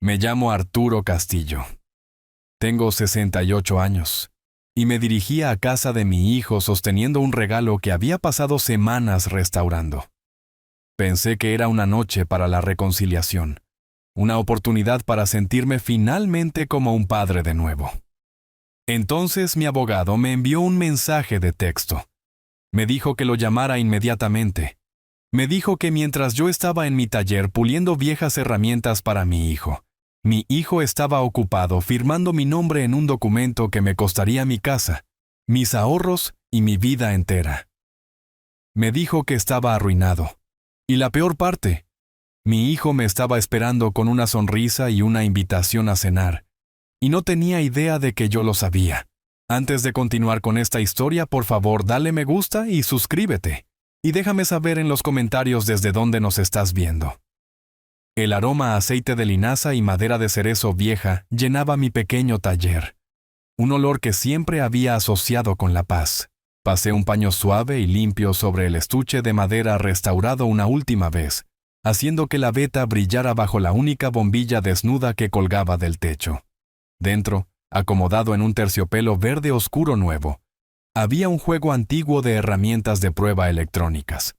Me llamo Arturo Castillo. Tengo 68 años y me dirigía a casa de mi hijo sosteniendo un regalo que había pasado semanas restaurando. Pensé que era una noche para la reconciliación, una oportunidad para sentirme finalmente como un padre de nuevo. Entonces mi abogado me envió un mensaje de texto. Me dijo que lo llamara inmediatamente. Me dijo que mientras yo estaba en mi taller puliendo viejas herramientas para mi hijo estaba ocupado firmando mi nombre en un documento que me costaría mi casa, mis ahorros y mi vida entera. Me dijo que estaba arruinado. Y la peor parte, mi hijo me estaba esperando con una sonrisa y una invitación a cenar, y no tenía idea de que yo lo sabía. Antes de continuar con esta historia, por favor, dale me gusta y suscríbete, y déjame saber en los comentarios desde dónde nos estás viendo. El aroma a aceite de linaza y madera de cerezo vieja llenaba mi pequeño taller, un olor que siempre había asociado con la paz. Pasé un paño suave y limpio sobre el estuche de madera restaurado una última vez, haciendo que la veta brillara bajo la única bombilla desnuda que colgaba del techo. Dentro, acomodado en un terciopelo verde oscuro nuevo, había un juego antiguo de herramientas de prueba electrónicas.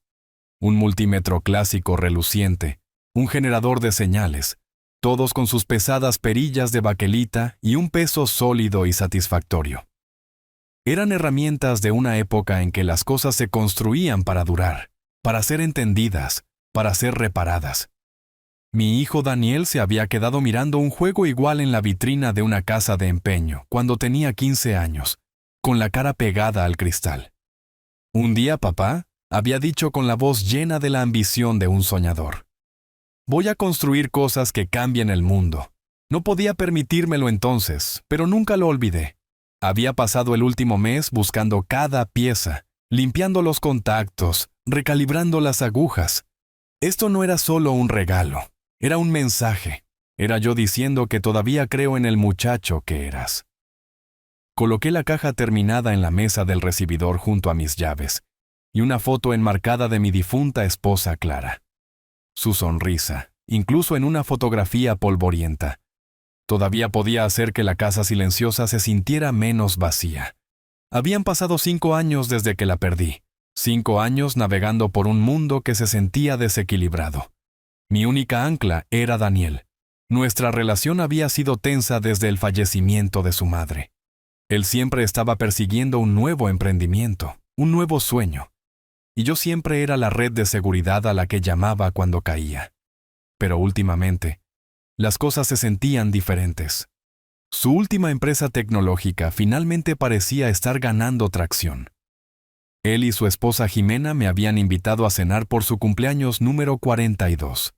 Un multímetro clásico reluciente, un generador de señales, todos con sus pesadas perillas de baquelita y un peso sólido y satisfactorio. Eran herramientas de una época en que las cosas se construían para durar, para ser entendidas, para ser reparadas. Mi hijo Daniel se había quedado mirando un juego igual en la vitrina de una casa de empeño cuando tenía 15 años, con la cara pegada al cristal. Un día papá había dicho con la voz llena de la ambición de un soñador: «Voy a construir cosas que cambien el mundo». No podía permitírmelo entonces, pero nunca lo olvidé. Había pasado el último mes buscando cada pieza, limpiando los contactos, recalibrando las agujas. Esto no era solo un regalo, era un mensaje. Era yo diciendo que todavía creo en el muchacho que eras. Coloqué la caja terminada en la mesa del recibidor junto a mis llaves y una foto enmarcada de mi difunta esposa Clara. Su sonrisa, incluso en una fotografía polvorienta, todavía podía hacer que la casa silenciosa se sintiera menos vacía. Habían pasado 5 años desde que la perdí. 5 años navegando por un mundo que se sentía desequilibrado. Mi única ancla era Daniel. Nuestra relación había sido tensa desde el fallecimiento de su madre. Él siempre estaba persiguiendo un nuevo emprendimiento, un nuevo sueño. Y yo siempre era la red de seguridad a la que llamaba cuando caía. Pero últimamente, las cosas se sentían diferentes. Su última empresa tecnológica finalmente parecía estar ganando tracción. Él y su esposa Jimena me habían invitado a cenar por su cumpleaños número 42.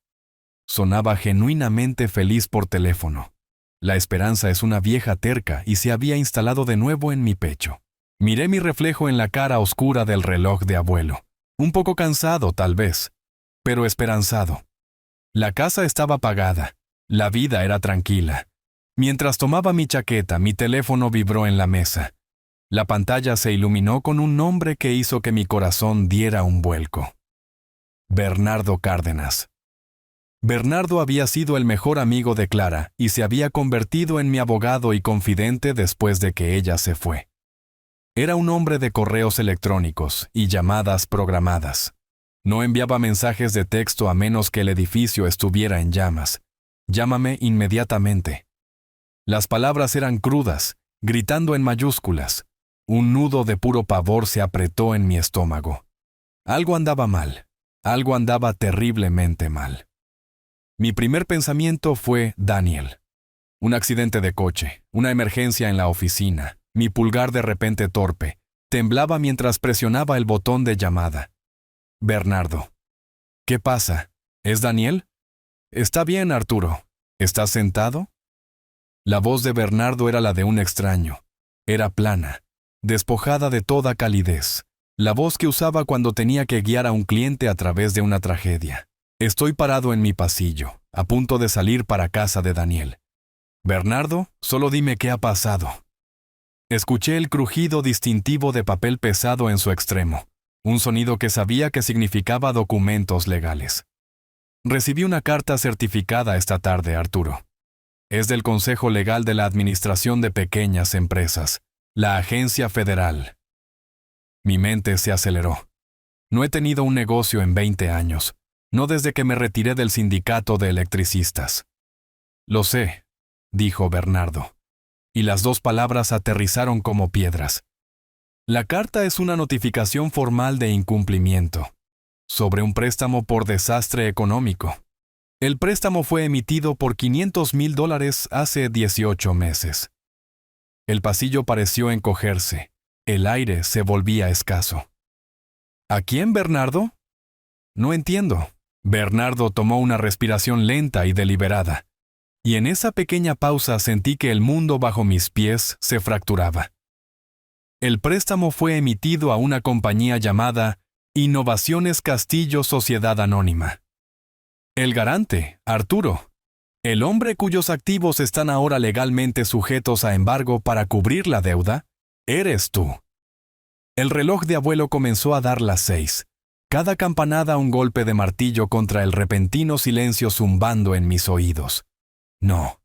Sonaba genuinamente feliz por teléfono. La esperanza es una vieja terca y se había instalado de nuevo en mi pecho. Miré mi reflejo en la cara oscura del reloj de abuelo. Un poco cansado, tal vez, pero esperanzado. La casa estaba apagada. La vida era tranquila. Mientras tomaba mi chaqueta, mi teléfono vibró en la mesa. La pantalla se iluminó con un nombre que hizo que mi corazón diera un vuelco. Bernardo Cárdenas. Bernardo había sido el mejor amigo de Clara y se había convertido en mi abogado y confidente después de que ella se fue. Era un hombre de correos electrónicos y llamadas programadas. No enviaba mensajes de texto a menos que el edificio estuviera en llamas. «Llámame inmediatamente». Las palabras eran crudas, gritando en mayúsculas. Un nudo de puro pavor se apretó en mi estómago. Algo andaba mal. Algo andaba terriblemente mal. Mi primer pensamiento fue Daniel. Un accidente de coche, una emergencia en la oficina. Mi pulgar de repente torpe. Temblaba mientras presionaba el botón de llamada. Bernardo. ¿Qué pasa? ¿Es Daniel? Está bien, Arturo. ¿Estás sentado? La voz de Bernardo era la de un extraño. Era plana, despojada de toda calidez. La voz que usaba cuando tenía que guiar a un cliente a través de una tragedia. Estoy parado en mi pasillo, a punto de salir para casa de Daniel. Bernardo, solo dime qué ha pasado. Escuché el crujido distintivo de papel pesado en su extremo, un sonido que sabía que significaba documentos legales. Recibí una carta certificada esta tarde, Arturo. Es del Consejo Legal de la Administración de Pequeñas Empresas, la agencia federal. Mi mente se aceleró. No he tenido un negocio en 20 años, no desde que me retiré del sindicato de electricistas. Lo sé, dijo Bernardo, y las dos palabras aterrizaron como piedras. La carta es una notificación formal de incumplimiento sobre un préstamo por desastre económico. El préstamo fue emitido por $500,000 hace 18 meses. El pasillo pareció encogerse. El aire se volvía escaso. ¿A quién, Bernardo? No entiendo. Bernardo tomó una respiración lenta y deliberada, y en esa pequeña pausa sentí que el mundo bajo mis pies se fracturaba. El préstamo fue emitido a una compañía llamada Innovaciones Castillo Sociedad Anónima. El garante, Arturo, el hombre cuyos activos están ahora legalmente sujetos a embargo para cubrir la deuda, eres tú. El reloj de abuelo comenzó a dar las 6. Cada campanada un golpe de martillo contra el repentino silencio zumbando en mis oídos. No.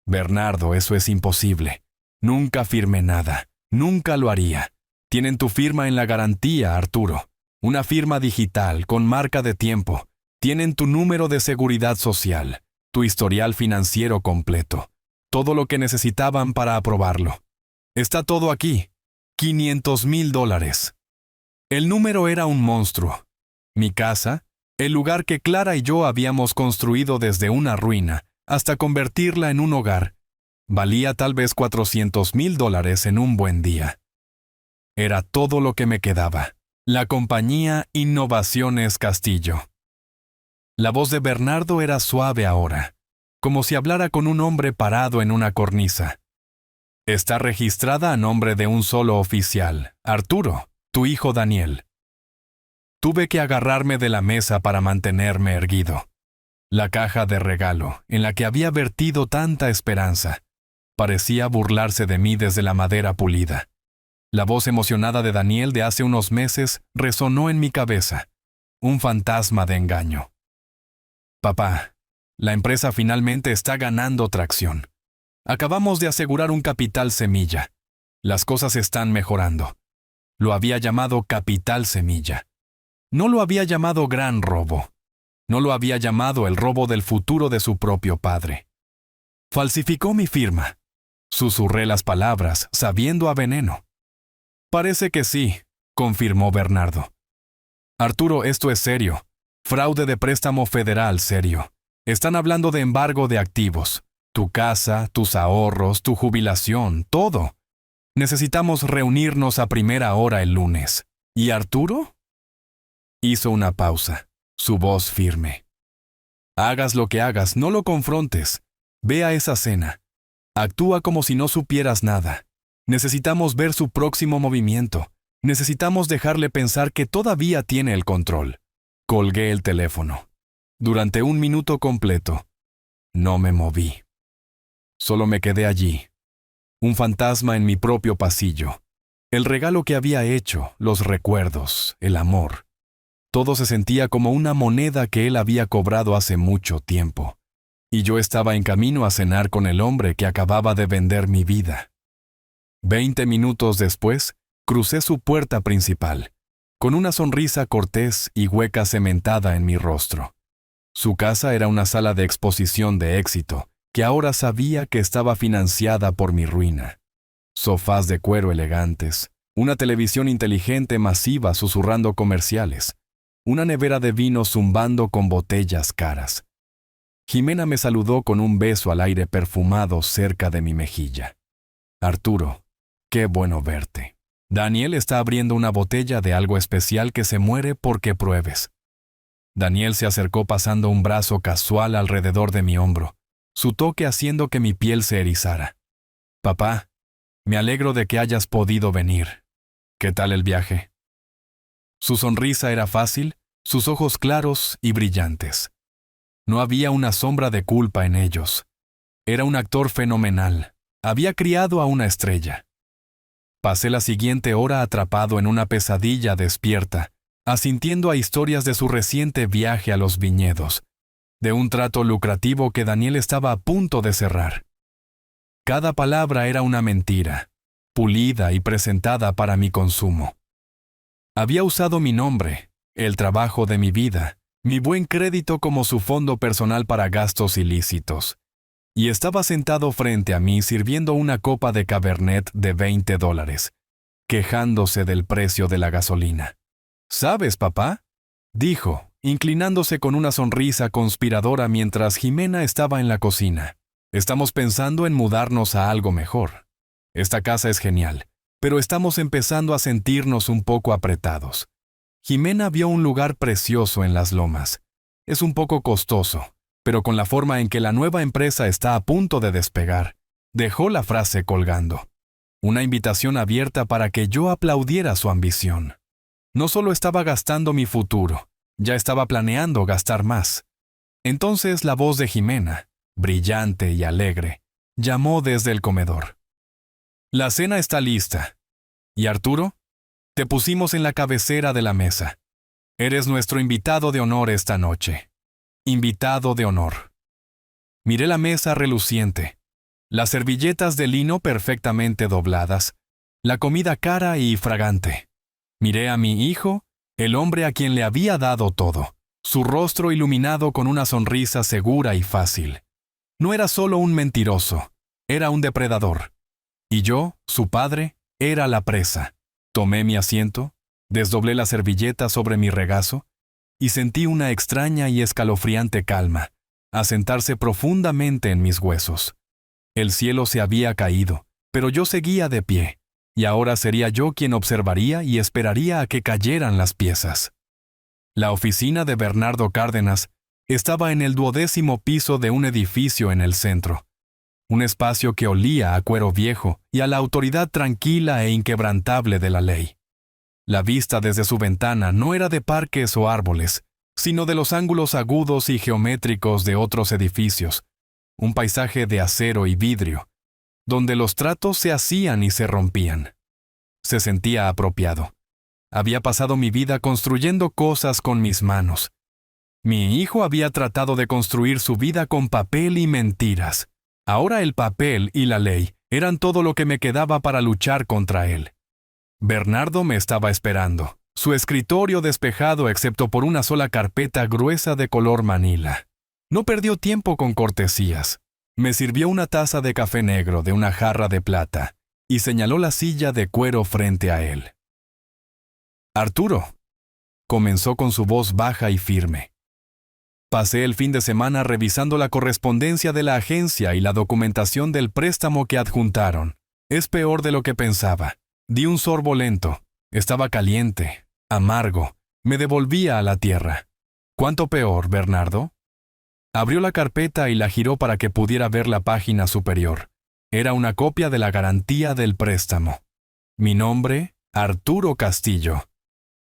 Bernardo, eso es imposible. Nunca firmé nada. Nunca lo haría. Tienen tu firma en la garantía, Arturo. Una firma digital, con marca de tiempo. Tienen tu número de seguridad social, tu historial financiero completo. Todo lo que necesitaban para aprobarlo. Está todo aquí. $500,000. El número era un monstruo. Mi casa, el lugar que Clara y yo habíamos construido desde una ruina hasta convertirla en un hogar, valía tal vez $400,000 en un buen día. Era todo lo que me quedaba. La compañía Innovaciones Castillo. La voz de Bernardo era suave ahora, como si hablara con un hombre parado en una cornisa. Está registrada a nombre de un solo oficial, Arturo, tu hijo Daniel. Tuve que agarrarme de la mesa para mantenerme erguido. La caja de regalo, en la que había vertido tanta esperanza, parecía burlarse de mí desde la madera pulida. La voz emocionada de Daniel de hace unos meses resonó en mi cabeza, un fantasma de engaño. Papá, la empresa finalmente está ganando tracción. Acabamos de asegurar un capital semilla. Las cosas están mejorando. Lo había llamado capital semilla. No lo había llamado gran robo. No lo había llamado el robo del futuro de su propio padre. Falsificó mi firma. Susurré las palabras, sabiendo a veneno. Parece que sí, confirmó Bernardo. Arturo, esto es serio. Fraude de préstamo federal serio. Están hablando de embargo de activos. Tu casa, tus ahorros, tu jubilación, todo. Necesitamos reunirnos a primera hora el lunes. ¿Y Arturo? Hizo una pausa, su voz firme. Hagas lo que hagas, no lo confrontes. Ve a esa cena. Actúa como si no supieras nada. Necesitamos ver su próximo movimiento. Necesitamos dejarle pensar que todavía tiene el control. Colgué el teléfono. Durante 1 minuto completo, no me moví. Solo me quedé allí. Un fantasma en mi propio pasillo. El regalo que había hecho, los recuerdos, el amor. Todo se sentía como una moneda que él había cobrado hace mucho tiempo. Y yo estaba en camino a cenar con el hombre que acababa de vender mi vida. 20 minutos después, crucé su puerta principal, con una sonrisa cortés y hueca cementada en mi rostro. Su casa era una sala de exposición de éxito, que ahora sabía que estaba financiada por mi ruina. Sofás de cuero elegantes, una televisión inteligente masiva susurrando comerciales, una nevera de vino zumbando con botellas caras. Jimena me saludó con un beso al aire perfumado cerca de mi mejilla. Arturo, qué bueno verte. Daniel está abriendo una botella de algo especial que se muere porque pruebes. Daniel se acercó pasando un brazo casual alrededor de mi hombro, su toque haciendo que mi piel se erizara. Papá, me alegro de que hayas podido venir. ¿Qué tal el viaje? Su sonrisa era fácil, sus ojos claros y brillantes. No había una sombra de culpa en ellos. Era un actor fenomenal. Había criado a una estrella. Pasé la siguiente hora atrapado en una pesadilla despierta, asintiendo a historias de su reciente viaje a los viñedos, de un trato lucrativo que Daniel estaba a punto de cerrar. Cada palabra era una mentira, pulida y presentada para mi consumo. Había usado mi nombre, el trabajo de mi vida, mi buen crédito como su fondo personal para gastos ilícitos, y estaba sentado frente a mí sirviendo una copa de Cabernet de $20, quejándose del precio de la gasolina. «¿Sabes, papá?», dijo, inclinándose con una sonrisa conspiradora mientras Jimena estaba en la cocina. «Estamos pensando en mudarnos a algo mejor. Esta casa es genial, pero estamos empezando a sentirnos un poco apretados. Jimena vio un lugar precioso en las lomas. Es un poco costoso, pero con la forma en que la nueva empresa está a punto de despegar, dejó la frase colgando. Una invitación abierta para que yo aplaudiera su ambición. No solo estaba gastando mi futuro, ya estaba planeando gastar más. Entonces la voz de Jimena, brillante y alegre, llamó desde el comedor. «La cena está lista. ¿Y Arturo? Te pusimos en la cabecera de la mesa. Eres nuestro invitado de honor esta noche. Invitado de honor». Miré la mesa reluciente, las servilletas de lino perfectamente dobladas, la comida cara y fragante. Miré a mi hijo, el hombre a quien le había dado todo, su rostro iluminado con una sonrisa segura y fácil. No era solo un mentiroso, era un depredador. Y yo, su padre, era la presa. Tomé mi asiento, desdoblé la servilleta sobre mi regazo y sentí una extraña y escalofriante calma asentarse profundamente en mis huesos. El cielo se había caído, pero yo seguía de pie, y ahora sería yo quien observaría y esperaría a que cayeran las piezas. La oficina de Bernardo Cárdenas estaba en el 12º piso de un edificio en el centro. Un espacio que olía a cuero viejo y a la autoridad tranquila e inquebrantable de la ley. La vista desde su ventana no era de parques o árboles, sino de los ángulos agudos y geométricos de otros edificios, un paisaje de acero y vidrio, donde los tratos se hacían y se rompían. Se sentía apropiado. Había pasado mi vida construyendo cosas con mis manos. Mi hijo había tratado de construir su vida con papel y mentiras. Ahora el papel y la ley eran todo lo que me quedaba para luchar contra él. Bernardo me estaba esperando, su escritorio despejado excepto por una sola carpeta gruesa de color manila. No perdió tiempo con cortesías. Me sirvió una taza de café negro de una jarra de plata y señaló la silla de cuero frente a él. «Arturo», comenzó con su voz baja y firme. «Pasé el fin de semana revisando la correspondencia de la agencia y la documentación del préstamo que adjuntaron. Es peor de lo que pensaba. Di un sorbo lento. Estaba caliente, amargo. Me devolvía a la tierra. ¿Cuánto peor, Bernardo?». Abrió la carpeta y la giró para que pudiera ver la página superior. Era una copia de la garantía del préstamo. Mi nombre, Arturo Castillo.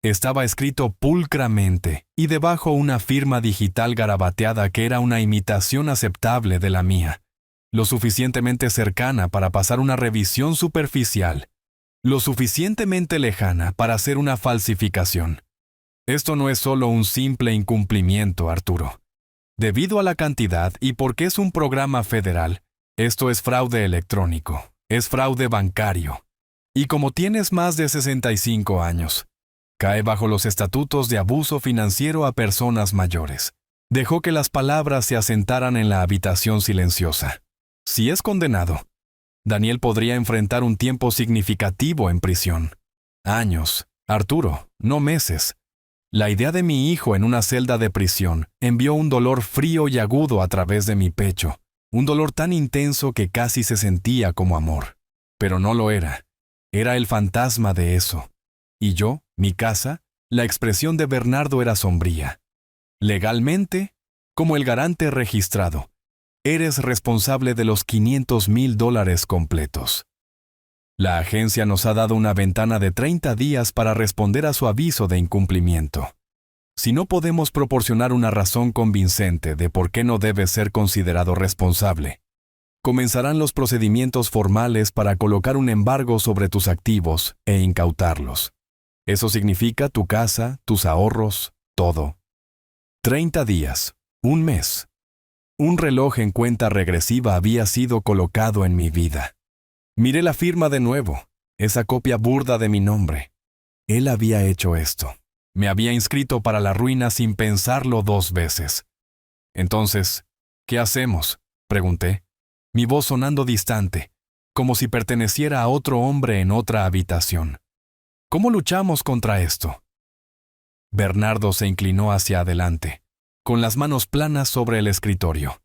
Estaba escrito pulcramente y debajo una firma digital garabateada que era una imitación aceptable de la mía, lo suficientemente cercana para pasar una revisión superficial, lo suficientemente lejana para hacer una falsificación. Esto no es solo un simple incumplimiento, Arturo. Debido a la cantidad y porque es un programa federal, esto es fraude electrónico, es fraude bancario. Y como tienes más de 65 años, cae bajo los estatutos de abuso financiero a personas mayores. Dejó que las palabras se asentaran en la habitación silenciosa. Si es condenado, Daniel podría enfrentar un tiempo significativo en prisión. Años, Arturo, no meses. La idea de mi hijo en una celda de prisión envió un dolor frío y agudo a través de mi pecho, un dolor tan intenso que casi se sentía como amor. Pero no lo era. Era el fantasma de eso. Y yo, mi casa, la expresión de Bernardo era sombría. Legalmente, como el garante registrado, eres responsable de los $500,000 completos. La agencia nos ha dado una ventana de 30 días para responder a su aviso de incumplimiento. Si no podemos proporcionar una razón convincente de por qué no debes ser considerado responsable, comenzarán los procedimientos formales para colocar un embargo sobre tus activos e incautarlos. Eso significa tu casa, tus ahorros, todo. 30 días, un mes, Un reloj en cuenta regresiva había sido colocado en mi vida. Miré la firma de nuevo, esa copia burda de mi nombre. Él había hecho esto. Me había inscrito para la ruina sin pensarlo 2 veces. Entonces, ¿qué hacemos?, pregunté, mi voz sonando distante, como si perteneciera a otro hombre en otra habitación. ¿Cómo luchamos contra esto? Bernardo se inclinó hacia adelante, con las manos planas sobre el escritorio.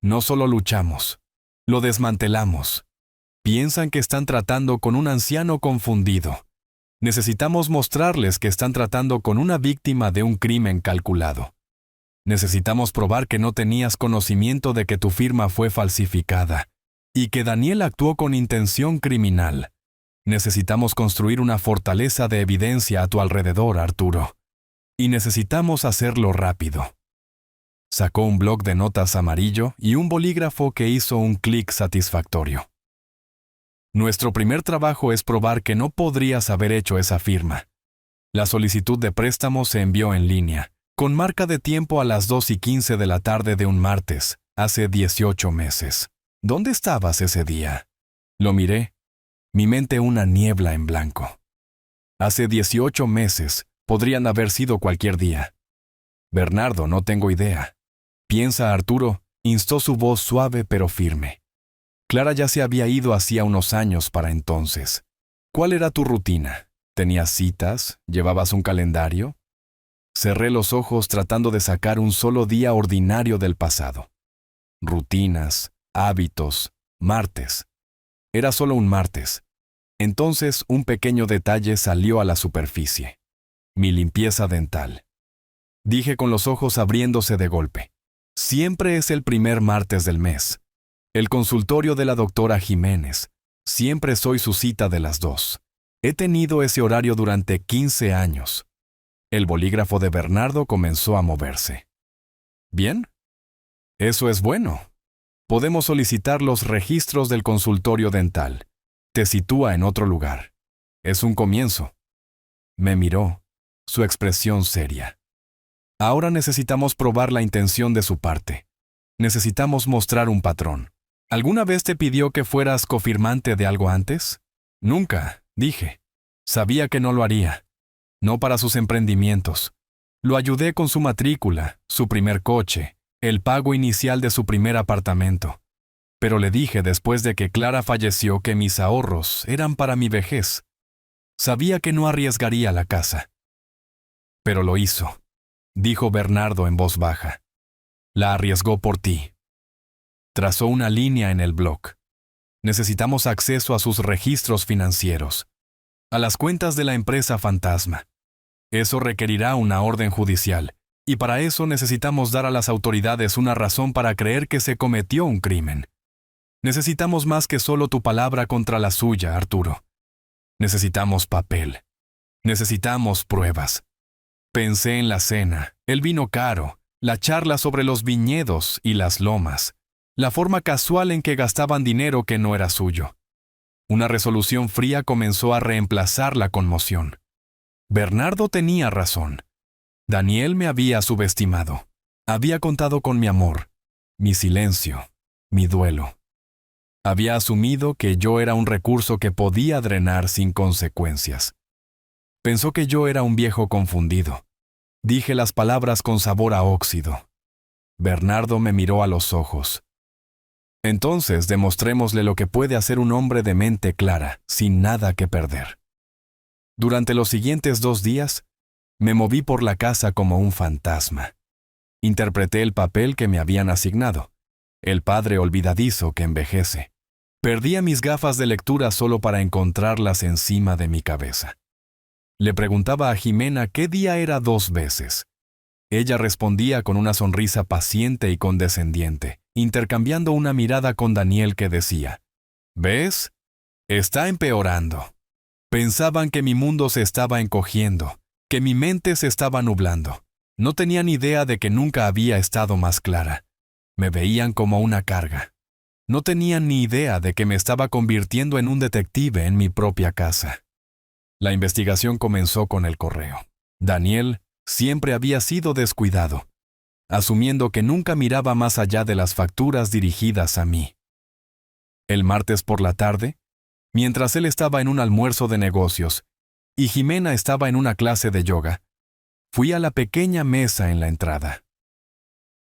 No solo luchamos, lo desmantelamos. Piensan que están tratando con un anciano confundido. Necesitamos mostrarles que están tratando con una víctima de un crimen calculado. Necesitamos probar que no tenías conocimiento de que tu firma fue falsificada y que Daniel actuó con intención criminal. Necesitamos construir una fortaleza de evidencia a tu alrededor, Arturo. Y necesitamos hacerlo rápido. Sacó un bloc de notas amarillo y un bolígrafo que hizo un clic satisfactorio. Nuestro primer trabajo es probar que no podrías haber hecho esa firma. La solicitud de préstamo se envió en línea, con marca de tiempo a las 2:15 de la tarde de un martes, hace 18 meses. ¿Dónde estabas ese día? Lo miré, mi mente una niebla en blanco. Hace 18 meses, podrían haber sido cualquier día. Bernardo, no tengo idea. Piensa, Arturo, instó su voz suave pero firme. Clara ya se había ido hacía unos años para entonces. ¿Cuál era tu rutina? ¿Tenías citas? ¿Llevabas un calendario? Cerré los ojos tratando de sacar un solo día ordinario del pasado. Rutinas, hábitos, martes. Era solo un martes. Entonces un pequeño detalle salió a la superficie. Mi limpieza dental. Dije con los ojos abriéndose de golpe. Siempre es el primer martes del mes. El consultorio de la doctora Jiménez. Siempre soy su cita de las 2. He tenido ese horario durante 15 años. El bolígrafo de Bernardo comenzó a moverse. ¿Bien? Eso es bueno. Podemos solicitar los registros del consultorio dental. Te sitúa en otro lugar. Es un comienzo. Me miró, su expresión seria. Ahora necesitamos probar la intención de su parte. Necesitamos mostrar un patrón. ¿Alguna vez te pidió que fueras cofirmante de algo antes? Nunca, dije. Sabía que no lo haría. No para sus emprendimientos. Lo ayudé con su matrícula, su primer coche, el pago inicial de su primer apartamento. Pero le dije después de que Clara falleció que mis ahorros eran para mi vejez. Sabía que no arriesgaría la casa. Pero lo hizo, dijo Bernardo en voz baja. La arriesgó por ti. Trazó una línea en el bloc. Necesitamos acceso a sus registros financieros, a las cuentas de la empresa fantasma. Eso requerirá una orden judicial, y para eso necesitamos dar a las autoridades una razón para creer que se cometió un crimen. Necesitamos más que solo tu palabra contra la suya, Arturo. Necesitamos papel. Necesitamos pruebas. Pensé en la cena, el vino caro, la charla sobre los viñedos y las lomas, la forma casual en que gastaban dinero que no era suyo. Una resolución fría comenzó a reemplazar la conmoción. Bernardo tenía razón. Daniel me había subestimado. Había contado con mi amor, mi silencio, mi duelo. Había asumido que yo era un recurso que podía drenar sin consecuencias. Pensó que yo era un viejo confundido. Dije las palabras con sabor a óxido. Bernardo me miró a los ojos. Entonces demostrémosle lo que puede hacer un hombre de mente clara, sin nada que perder. Durante los siguientes 2 días, me moví por la casa como un fantasma. Interpreté el papel que me habían asignado, el padre olvidadizo que envejece. Perdía mis gafas de lectura solo para encontrarlas encima de mi cabeza. Le preguntaba a Jimena qué día era 2 veces. Ella respondía con una sonrisa paciente y condescendiente, intercambiando una mirada con Daniel que decía, ¿ves? Está empeorando. Pensaban que mi mundo se estaba encogiendo, que mi mente se estaba nublando. No tenían idea de que nunca había estado más clara. Me veían como una carga. No tenían ni idea de que me estaba convirtiendo en un detective en mi propia casa. La investigación comenzó con el correo. Daniel siempre había sido descuidado. asumiendo que nunca miraba más allá de las facturas dirigidas a mí. El martes por la tarde, mientras él estaba en un almuerzo de negocios y Jimena estaba en una clase de yoga, fui a la pequeña mesa en la entrada.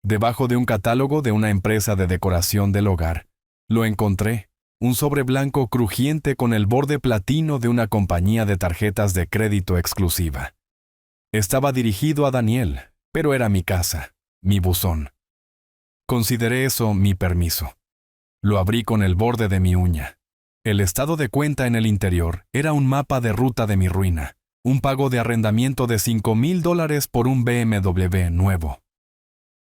Debajo de un catálogo de una empresa de decoración del hogar, lo encontré, un sobre blanco crujiente con el borde platino de una compañía de tarjetas de crédito exclusiva. Estaba dirigido a Daniel, pero era mi casa, mi buzón. Consideré eso mi permiso. Lo abrí con el borde de mi uña. El estado de cuenta en el interior era un mapa de ruta de mi ruina, un pago de arrendamiento de $5,000 por un BMW nuevo.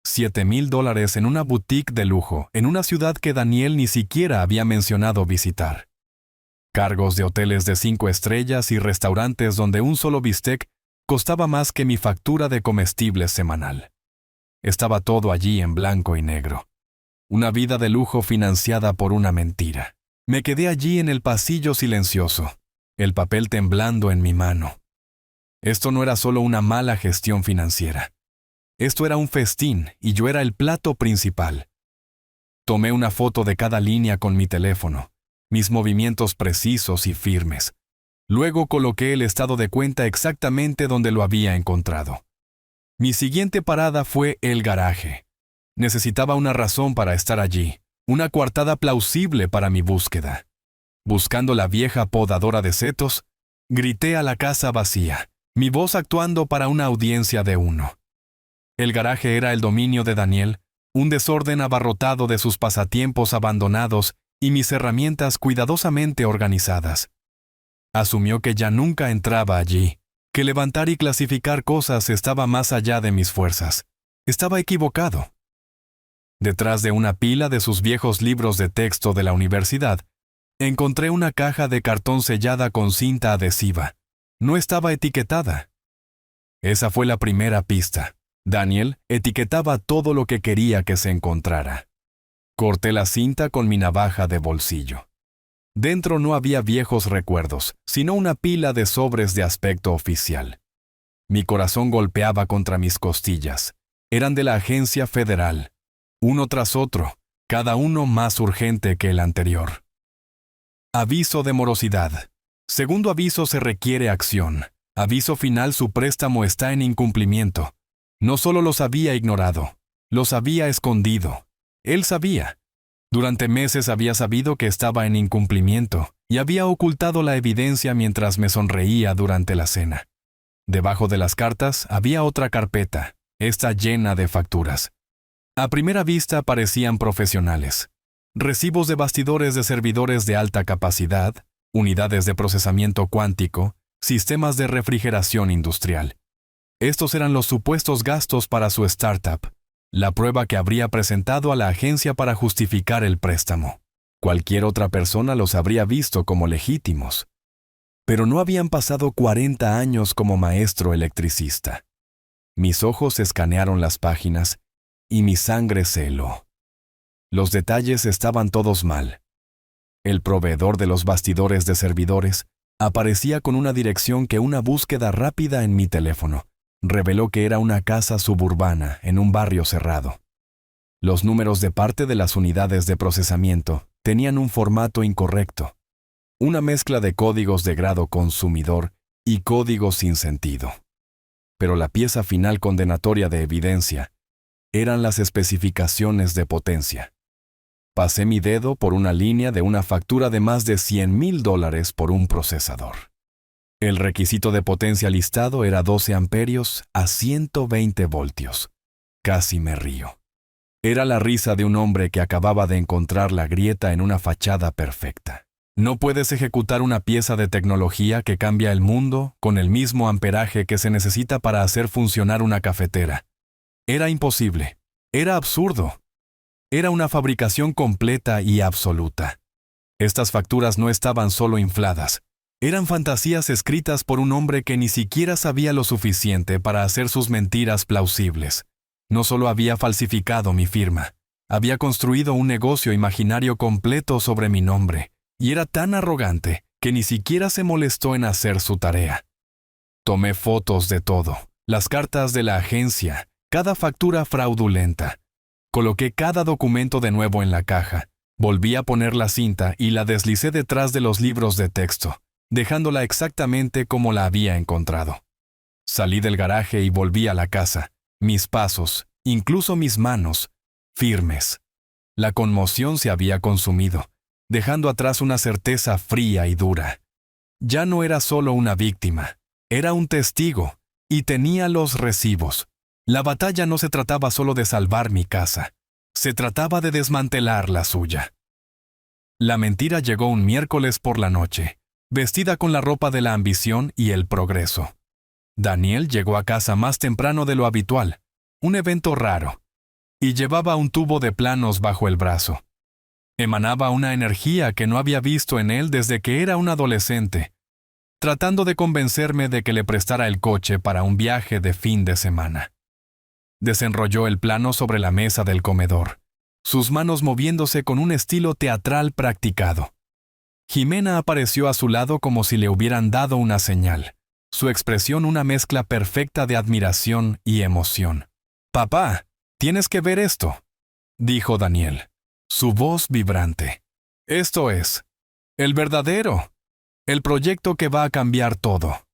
$7,000 en una boutique de lujo, en una ciudad que Daniel ni siquiera había mencionado visitar. Cargos de hoteles de 5 estrellas y restaurantes donde un solo bistec costaba más que mi factura de comestibles semanal. Estaba todo allí en blanco y negro. Una vida de lujo financiada por una mentira. Me quedé allí en el pasillo silencioso, el papel temblando en mi mano. Esto no era solo una mala gestión financiera. Esto era un festín y yo era el plato principal. Tomé una foto de cada línea con mi teléfono, mis movimientos precisos y firmes. Luego coloqué el estado de cuenta exactamente donde lo había encontrado. Mi siguiente parada fue el garaje. Necesitaba una razón para estar allí, una coartada plausible para mi búsqueda. Buscando la vieja podadora de setos, grité a la casa vacía, mi voz actuando para una audiencia de uno. El garaje era el dominio de Daniel, un desorden abarrotado de sus pasatiempos abandonados y mis herramientas cuidadosamente organizadas. Asumió que ya nunca entraba allí, que levantar y clasificar cosas estaba más allá de mis fuerzas. Estaba equivocado. Detrás de una pila de sus viejos libros de texto de la universidad, encontré una caja de cartón sellada con cinta adhesiva. No estaba etiquetada. Esa fue la primera pista. Daniel etiquetaba todo lo que quería que se encontrara. Corté la cinta con mi navaja de bolsillo. Dentro no había viejos recuerdos, sino una pila de sobres de aspecto oficial. Mi corazón golpeaba contra mis costillas. Eran de la agencia federal. Uno tras otro, cada uno más urgente que el anterior. Aviso de morosidad. Segundo aviso, se requiere acción. Aviso final, su préstamo está en incumplimiento. No solo los había ignorado, los había escondido. Él sabía. Durante meses había sabido que estaba en incumplimiento y había ocultado la evidencia mientras me sonreía durante la cena. Debajo de las cartas había otra carpeta, esta llena de facturas. A primera vista parecían profesionales. Recibos de bastidores de servidores de alta capacidad, unidades de procesamiento cuántico, sistemas de refrigeración industrial. Estos eran los supuestos gastos para su startup, la prueba que habría presentado a la agencia para justificar el préstamo. Cualquier otra persona los habría visto como legítimos. Pero no habían pasado 40 años como maestro electricista. Mis ojos escanearon las páginas y mi sangre se heló. Los detalles estaban todos mal. El proveedor de los bastidores de servidores aparecía con una dirección que una búsqueda rápida en mi teléfono reveló que era una casa suburbana en un barrio cerrado. Los números de parte de las unidades de procesamiento tenían un formato incorrecto, una mezcla de códigos de grado consumidor y códigos sin sentido. Pero la pieza final condenatoria de evidencia eran las especificaciones de potencia. Pasé mi dedo por una línea de una factura de más de $100,000 por un procesador. El requisito de potencia listado era 12 amperios a 120 voltios. Casi me río. Era la risa de un hombre que acababa de encontrar la grieta en una fachada perfecta. No puedes ejecutar una pieza de tecnología que cambia el mundo con el mismo amperaje que se necesita para hacer funcionar una cafetera. Era imposible. Era absurdo. Era una fabricación completa y absoluta. Estas facturas no estaban solo infladas. Eran fantasías escritas por un hombre que ni siquiera sabía lo suficiente para hacer sus mentiras plausibles. No solo había falsificado mi firma, había construido un negocio imaginario completo sobre mi nombre, y era tan arrogante que ni siquiera se molestó en hacer su tarea. Tomé fotos de todo, las cartas de la agencia, cada factura fraudulenta. Coloqué cada documento de nuevo en la caja, volví a poner la cinta y la deslicé detrás de los libros de texto, dejándola exactamente como la había encontrado. Salí del garaje y volví a la casa, mis pasos, incluso mis manos, firmes. La conmoción se había consumido, dejando atrás una certeza fría y dura. Ya no era solo una víctima, era un testigo, y tenía los recibos. La batalla no se trataba solo de salvar mi casa, se trataba de desmantelar la suya. La mentira llegó un miércoles por la noche, vestida con la ropa de la ambición y el progreso. Daniel llegó a casa más temprano de lo habitual, un evento raro, y llevaba un tubo de planos bajo el brazo. Emanaba una energía que no había visto en él desde que era un adolescente, tratando de convencerme de que le prestara el coche para un viaje de fin de semana. Desenrolló el plano sobre la mesa del comedor, sus manos moviéndose con un estilo teatral practicado. Jimena apareció a su lado como si le hubieran dado una señal, su expresión una mezcla perfecta de admiración y emoción. «Papá, tienes que ver esto», dijo Daniel, su voz vibrante. «Esto es, el verdadero, el proyecto que va a cambiar todo».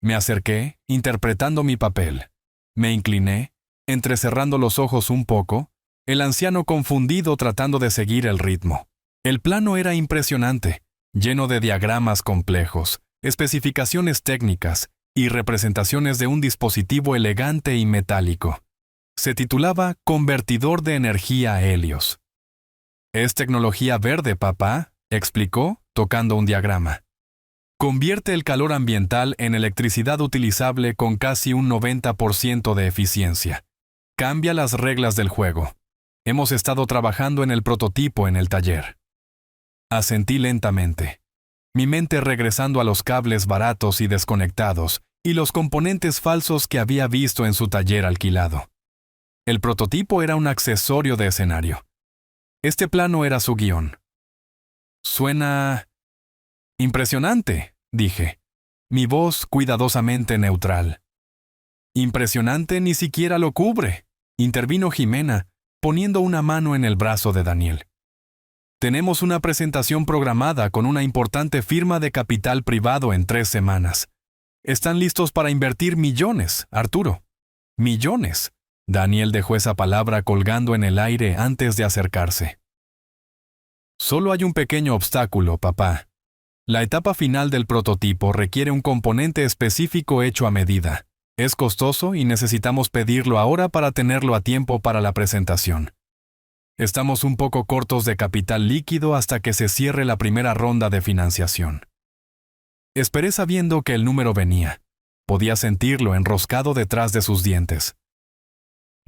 Me acerqué, interpretando mi papel. Me incliné, entrecerrando los ojos un poco, el anciano confundido tratando de seguir el ritmo. El plano era impresionante, lleno de diagramas complejos, especificaciones técnicas y representaciones de un dispositivo elegante y metálico. Se titulaba Convertidor de energía Helios. «Es tecnología verde, papá», explicó, tocando un diagrama. «Convierte el calor ambiental en electricidad utilizable con casi un 90% de eficiencia. Cambia las reglas del juego. Hemos estado trabajando en el prototipo en el taller». Asentí lentamente, mi mente regresando a los cables baratos y desconectados y los componentes falsos que había visto en su taller alquilado. El prototipo era un accesorio de escenario. Este plano era su guión. «Suena impresionante», dije, mi voz cuidadosamente neutral. «Impresionante ni siquiera lo cubre», intervino Jimena, poniendo una mano en el brazo de Daniel. «Tenemos una presentación programada con una importante firma de capital privado en 3 semanas. Están listos para invertir millones, Arturo. Millones». Daniel dejó esa palabra colgando en el aire antes de acercarse. «Solo hay un pequeño obstáculo, papá. La etapa final del prototipo requiere un componente específico hecho a medida. Es costoso y necesitamos pedirlo ahora para tenerlo a tiempo para la presentación. Estamos un poco cortos de capital líquido hasta que se cierre la primera ronda de financiación». Esperé sabiendo que el número venía. Podía sentirlo enroscado detrás de sus dientes.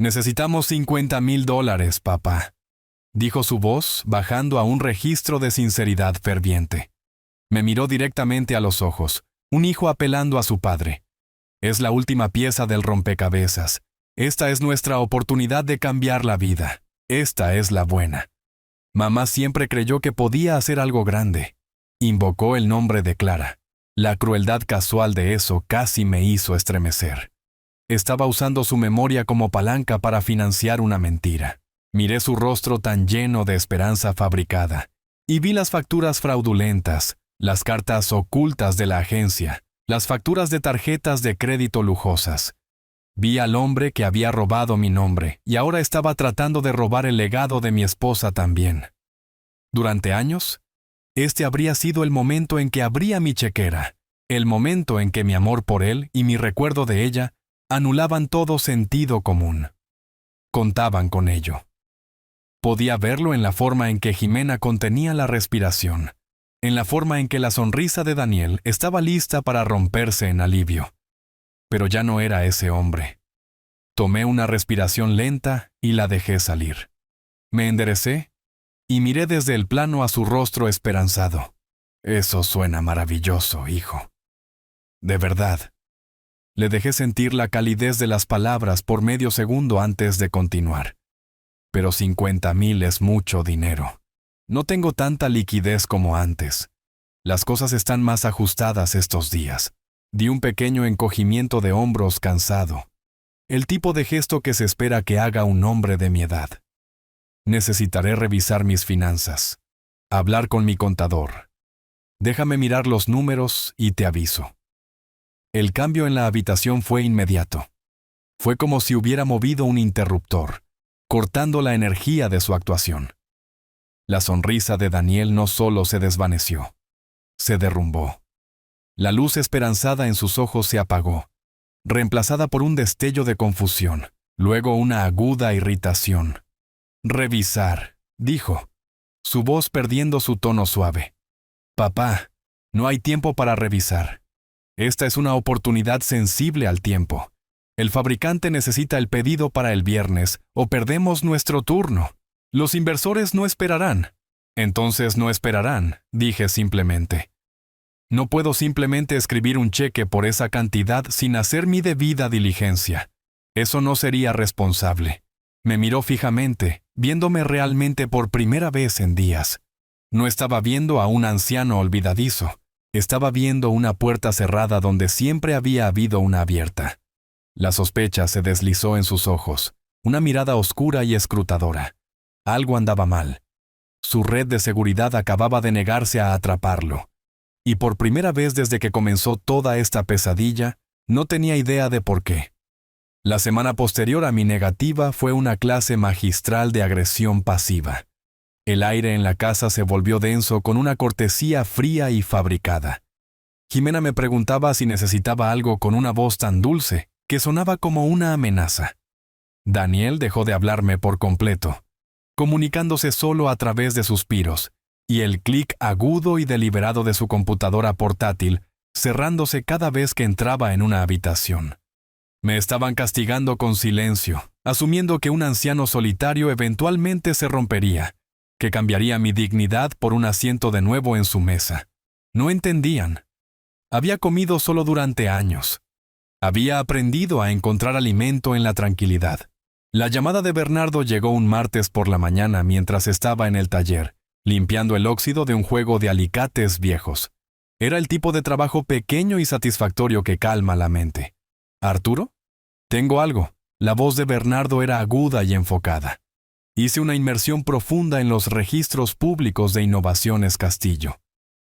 «Necesitamos $50,000, papá», dijo su voz, bajando a un registro de sinceridad ferviente. Me miró directamente a los ojos, un hijo apelando a su padre. «Es la última pieza del rompecabezas. Esta es nuestra oportunidad de cambiar la vida. Esta es la buena». Mamá siempre creyó que podía hacer algo grande. Invocó el nombre de Clara. La crueldad casual de eso casi me hizo estremecer. Estaba usando su memoria como palanca para financiar una mentira. Miré su rostro tan lleno de esperanza fabricada, y vi las facturas fraudulentas, las cartas ocultas de la agencia, las facturas de tarjetas de crédito lujosas. Vi al hombre que había robado mi nombre y ahora estaba tratando de robar el legado de mi esposa también. Durante años, este habría sido el momento en que abría mi chequera, el momento en que mi amor por él y mi recuerdo de ella anulaban todo sentido común. Contaban con ello. Podía verlo en la forma en que Jimena contenía la respiración, en la forma en que la sonrisa de Daniel estaba lista para romperse en alivio. Pero ya no era ese hombre. Tomé una respiración lenta y la dejé salir. Me enderecé y miré desde el plano a su rostro esperanzado. «Eso suena maravilloso, hijo. De verdad». Le dejé sentir la calidez de las palabras por medio segundo antes de continuar. «Pero 50,000 es mucho dinero. No tengo tanta liquidez como antes. Las cosas están más ajustadas estos días». Di un pequeño encogimiento de hombros cansado. El tipo de gesto que se espera que haga un hombre de mi edad. Necesitaré revisar mis finanzas. Hablar con mi contador. Déjame mirar los números y te aviso. El cambio en la habitación fue inmediato. Fue como si hubiera movido un interruptor, cortando la energía de su actuación. La sonrisa de Daniel no solo se desvaneció, se derrumbó. La luz esperanzada en sus ojos se apagó, reemplazada por un destello de confusión, luego una aguda irritación. «Revisar», dijo, su voz perdiendo su tono suave. «Papá, no hay tiempo para revisar. Esta es una oportunidad sensible al tiempo. El fabricante necesita el pedido para el viernes o perdemos nuestro turno. Los inversores no esperarán». «Entonces no esperarán», dije simplemente. «No puedo simplemente escribir un cheque por esa cantidad sin hacer mi debida diligencia. Eso no sería responsable». Me miró fijamente, viéndome realmente por primera vez en días. No estaba viendo a un anciano olvidadizo. Estaba viendo una puerta cerrada donde siempre había habido una abierta. La sospecha se deslizó en sus ojos, una mirada oscura y escrutadora. Algo andaba mal. Su red de seguridad acababa de negarse a atraparlo. Y por primera vez desde que comenzó toda esta pesadilla, no tenía idea de por qué. La semana posterior a mi negativa fue una clase magistral de agresión pasiva. El aire en la casa se volvió denso con una cortesía fría y fabricada. Jimena me preguntaba si necesitaba algo con una voz tan dulce que sonaba como una amenaza. Daniel dejó de hablarme por completo, comunicándose solo a través de suspiros y el clic agudo y deliberado de su computadora portátil, cerrándose cada vez que entraba en una habitación. Me estaban castigando con silencio, asumiendo que un anciano solitario eventualmente se rompería, que cambiaría mi dignidad por un asiento de nuevo en su mesa. No entendían. Había comido solo durante años. Había aprendido a encontrar alimento en la tranquilidad. La llamada de Bernardo llegó un martes por la mañana mientras estaba en el taller, limpiando el óxido de un juego de alicates viejos. Era el tipo de trabajo pequeño y satisfactorio que calma la mente. «¿Arturo? Tengo algo». La voz de Bernardo era aguda y enfocada. Hice una inmersión profunda en los registros públicos de Innovaciones Castillo.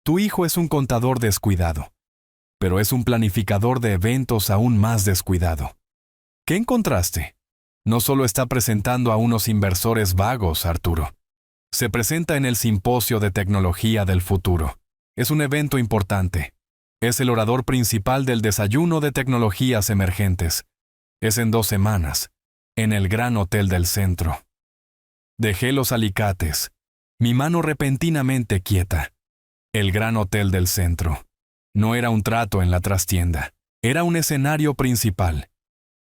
Tu hijo es un contador descuidado, pero es un planificador de eventos aún más descuidado. ¿Qué encontraste? No solo está presentando a unos inversores vagos, Arturo. Se presenta en el Simposio de Tecnología del Futuro. Es un evento importante. Es el orador principal del Desayuno de Tecnologías Emergentes. Es en 2 semanas, en el Gran Hotel del Centro. Dejé los alicates, mi mano repentinamente quieta. El Gran Hotel del Centro. No era un trato en la trastienda, era un escenario principal.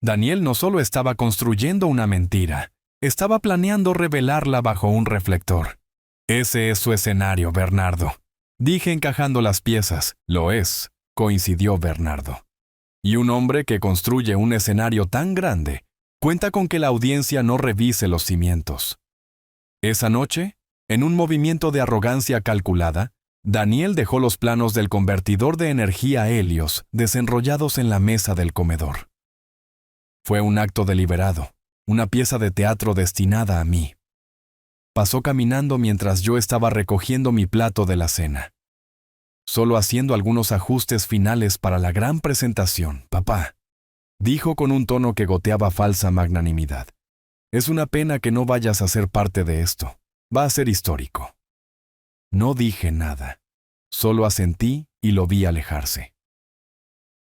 Daniel no solo estaba construyendo una mentira, estaba planeando revelarla bajo un reflector. Ese es su escenario, Bernardo. Dije encajando las piezas. Lo es, coincidió Bernardo. Y un hombre que construye un escenario tan grande, cuenta con que la audiencia no revise los cimientos. Esa noche, en un movimiento de arrogancia calculada, Daniel dejó los planos del convertidor de energía Helios desenrollados en la mesa del comedor. Fue un acto deliberado, una pieza de teatro destinada a mí. Pasó caminando mientras yo estaba recogiendo mi plato de la cena. Solo haciendo algunos ajustes finales para la gran presentación, papá, dijo con un tono que goteaba falsa magnanimidad. Es una pena que no vayas a ser parte de esto. Va a ser histórico. No dije nada. Solo asentí y lo vi alejarse.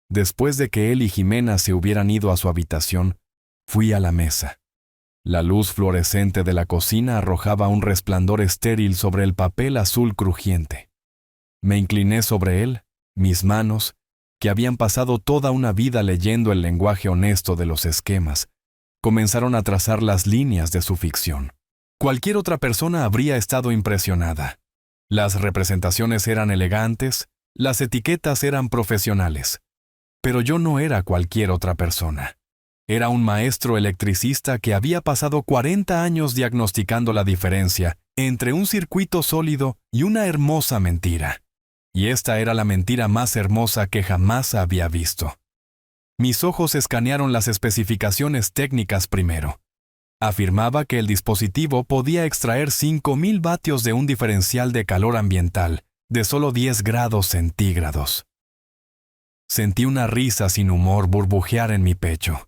Después de que él y Jimena se hubieran ido a su habitación, fui a la mesa. La luz fluorescente de la cocina arrojaba un resplandor estéril sobre el papel azul crujiente. Me incliné sobre él, mis manos, que habían pasado toda una vida leyendo el lenguaje honesto de los esquemas, comenzaron a trazar las líneas de su ficción. Cualquier otra persona habría estado impresionada. Las representaciones eran elegantes, las etiquetas eran profesionales. Pero yo no era cualquier otra persona. Era un maestro electricista que había pasado 40 años diagnosticando la diferencia entre un circuito sólido y una hermosa mentira. Y esta era la mentira más hermosa que jamás había visto. Mis ojos escanearon las especificaciones técnicas primero. Afirmaba que el dispositivo podía extraer 5.000 vatios de un diferencial de calor ambiental de solo 10 grados centígrados. Sentí una risa sin humor burbujear en mi pecho.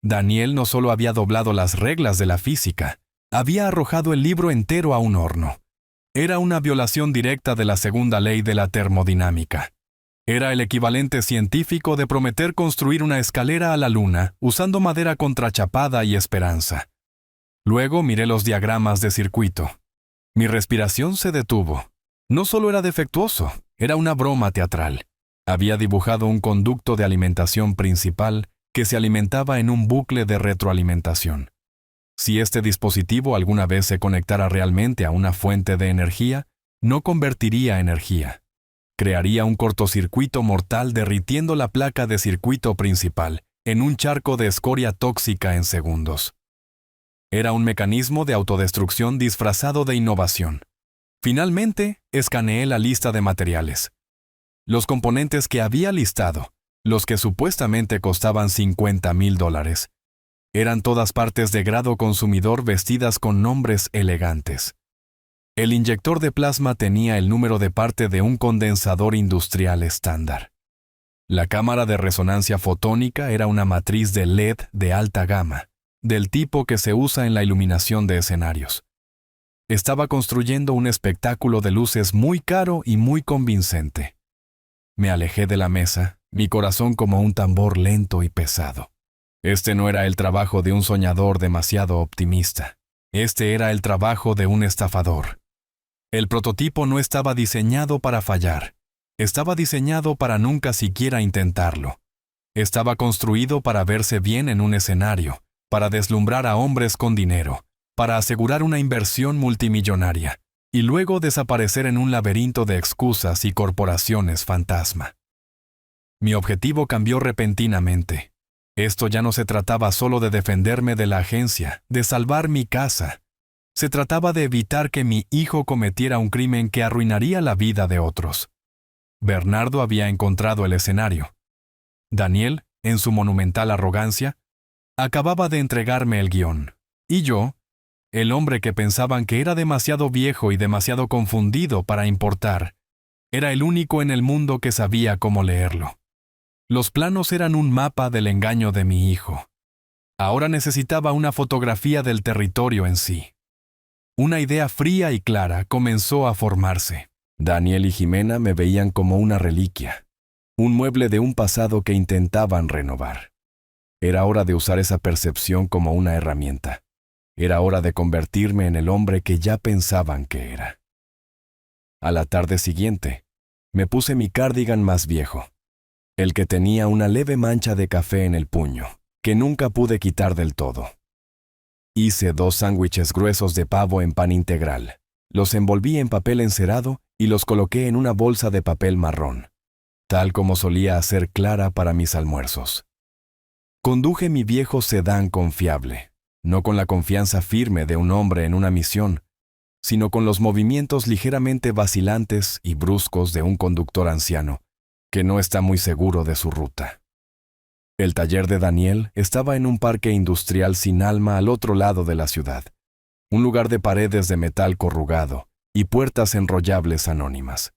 Daniel no solo había doblado las reglas de la física, había arrojado el libro entero a un horno. Era una violación directa de la segunda ley de la termodinámica. Era el equivalente científico de prometer construir una escalera a la luna usando madera contrachapada y esperanza. Luego miré los diagramas de circuito. Mi respiración se detuvo. No solo era defectuoso, era una broma teatral. Había dibujado un conducto de alimentación principal que se alimentaba en un bucle de retroalimentación. Si este dispositivo alguna vez se conectara realmente a una fuente de energía, no convertiría energía. Crearía un cortocircuito mortal derritiendo la placa de circuito principal en un charco de escoria tóxica en segundos. Era un mecanismo de autodestrucción disfrazado de innovación. Finalmente, escaneé la lista de materiales. Los componentes que había listado, los que supuestamente costaban $50,000, eran todas partes de grado consumidor vestidas con nombres elegantes. El inyector de plasma tenía el número de parte de un condensador industrial estándar. La cámara de resonancia fotónica era una matriz de LED de alta gama, del tipo que se usa en la iluminación de escenarios. Estaba construyendo un espectáculo de luces muy caro y muy convincente. Me alejé de la mesa, mi corazón como un tambor lento y pesado. Este no era el trabajo de un soñador demasiado optimista. Este era el trabajo de un estafador. El prototipo no estaba diseñado para fallar. Estaba diseñado para nunca siquiera intentarlo. Estaba construido para verse bien en un escenario, para deslumbrar a hombres con dinero, para asegurar una inversión multimillonaria, y luego desaparecer en un laberinto de excusas y corporaciones fantasma. Mi objetivo cambió repentinamente. Esto ya no se trataba solo de defenderme de la agencia, de salvar mi casa. Se trataba de evitar que mi hijo cometiera un crimen que arruinaría la vida de otros. Bernardo había encontrado el escenario. Daniel, en su monumental arrogancia, acababa de entregarme el guión. Y yo, el hombre que pensaban que era demasiado viejo y demasiado confundido para importar, era el único en el mundo que sabía cómo leerlo. Los planos eran un mapa del engaño de mi hijo. Ahora necesitaba una fotografía del territorio en sí. Una idea fría y clara comenzó a formarse. Daniel y Jimena me veían como una reliquia, un mueble de un pasado que intentaban renovar. Era hora de usar esa percepción como una herramienta. Era hora de convertirme en el hombre que ya pensaban que era. A la tarde siguiente, me puse mi cardigan más viejo, el que tenía una leve mancha de café en el puño, que nunca pude quitar del todo. Hice 2 sándwiches gruesos de pavo en pan integral, los envolví en papel encerado y los coloqué en una bolsa de papel marrón, tal como solía hacer Clara para mis almuerzos. Conduje mi viejo sedán confiable, no con la confianza firme de un hombre en una misión, sino con los movimientos ligeramente vacilantes y bruscos de un conductor anciano, que no está muy seguro de su ruta. El taller de Daniel estaba en un parque industrial sin alma al otro lado de la ciudad, un lugar de paredes de metal corrugado y puertas enrollables anónimas.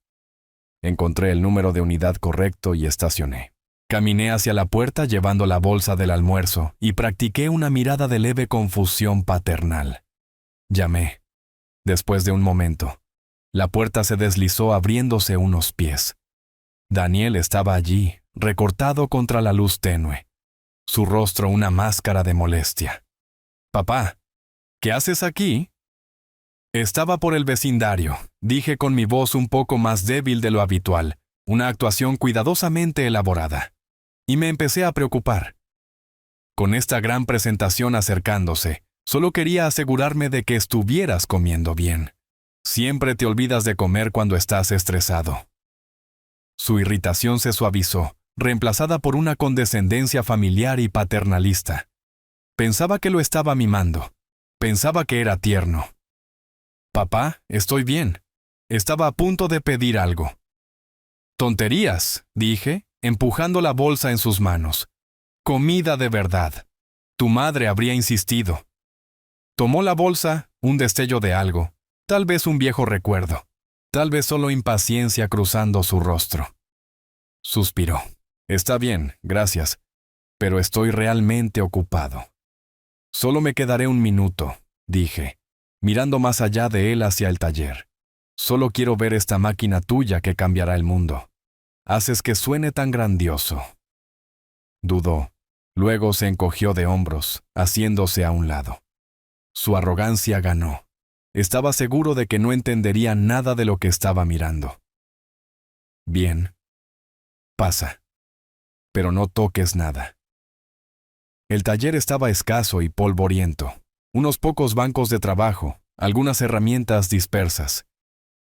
Encontré el número de unidad correcto y estacioné. Caminé hacia la puerta llevando la bolsa del almuerzo y practiqué una mirada de leve confusión paternal. Llamé. Después de un momento, la puerta se deslizó abriéndose unos pies. Daniel estaba allí, recortado contra la luz tenue. Su rostro una máscara de molestia. «Papá, ¿qué haces aquí?» «Estaba por el vecindario», dije con mi voz un poco más débil de lo habitual, una actuación cuidadosamente elaborada. Y me empecé a preocupar. Con esta gran presentación acercándose, solo quería asegurarme de que estuvieras comiendo bien. Siempre te olvidas de comer cuando estás estresado. Su irritación se suavizó, reemplazada por una condescendencia familiar y paternalista. Pensaba que lo estaba mimando. Pensaba que era tierno. «Papá, estoy bien». Estaba a punto de pedir algo. «Tonterías», dije, empujando la bolsa en sus manos. Comida de verdad. Tu madre habría insistido. Tomó la bolsa, un destello de algo, tal vez un viejo recuerdo, tal vez solo impaciencia cruzando su rostro. Suspiró. Está bien, gracias, pero estoy realmente ocupado. Solo me quedaré un minuto, dije, mirando más allá de él hacia el taller. Solo quiero ver esta máquina tuya que cambiará el mundo. Haces que suene tan grandioso. Dudó. Luego se encogió de hombros, haciéndose a un lado. Su arrogancia ganó. Estaba seguro de que no entendería nada de lo que estaba mirando. Bien. Pasa. Pero no toques nada. El taller estaba escaso y polvoriento. Unos pocos bancos de trabajo, algunas herramientas dispersas.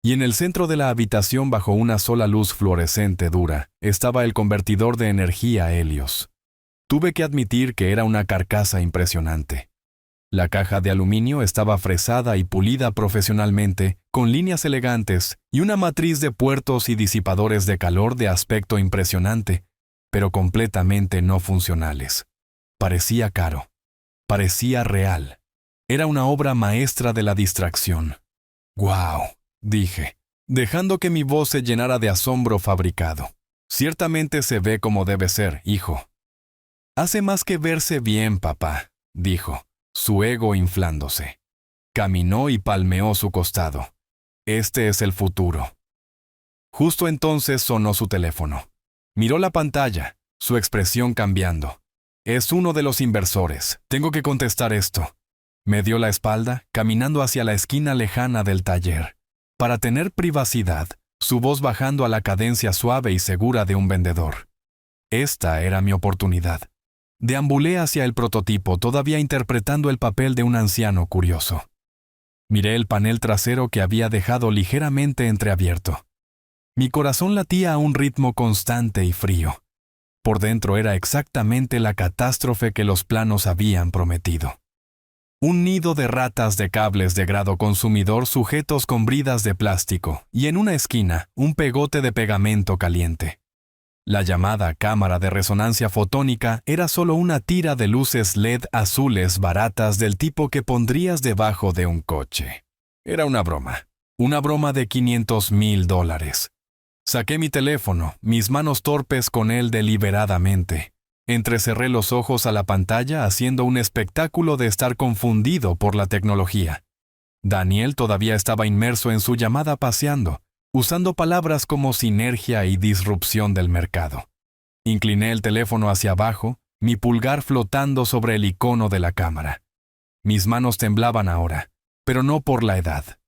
Y en el centro de la habitación, bajo una sola luz fluorescente dura, estaba el convertidor de energía Helios. Tuve que admitir que era una carcasa impresionante. La caja de aluminio estaba fresada y pulida profesionalmente, con líneas elegantes y una matriz de puertos y disipadores de calor de aspecto impresionante, pero completamente no funcionales. Parecía caro. Parecía real. Era una obra maestra de la distracción. ¡Guau!, dije, dejando que mi voz se llenara de asombro fabricado. Ciertamente se ve como debe ser, hijo. Hace más que verse bien, papá, dijo, su ego inflándose. Caminó y palmeó su costado. Este es el futuro. Justo entonces sonó su teléfono. Miró la pantalla, su expresión cambiando. Es uno de los inversores. Tengo que contestar esto. Me dio la espalda, caminando hacia la esquina lejana del taller. Para tener privacidad, su voz bajando a la cadencia suave y segura de un vendedor. Esta era mi oportunidad. Deambulé hacia el prototipo, todavía interpretando el papel de un anciano curioso. Miré el panel trasero que había dejado ligeramente entreabierto. Mi corazón latía a un ritmo constante y frío. Por dentro era exactamente la catástrofe que los planos habían prometido. Un nido de ratas de cables de grado consumidor sujetos con bridas de plástico, y en una esquina, un pegote de pegamento caliente. La llamada cámara de resonancia fotónica era solo una tira de luces LED azules baratas del tipo que pondrías debajo de un coche. Era una broma de $500,000. Saqué mi teléfono, mis manos torpes con él deliberadamente. Entrecerré los ojos a la pantalla haciendo un espectáculo de estar confundido por la tecnología. Daniel todavía estaba inmerso en su llamada paseando, usando palabras como sinergia y disrupción del mercado. Incliné el teléfono hacia abajo, mi pulgar flotando sobre el icono de la cámara. Mis manos temblaban ahora, pero no por la edad.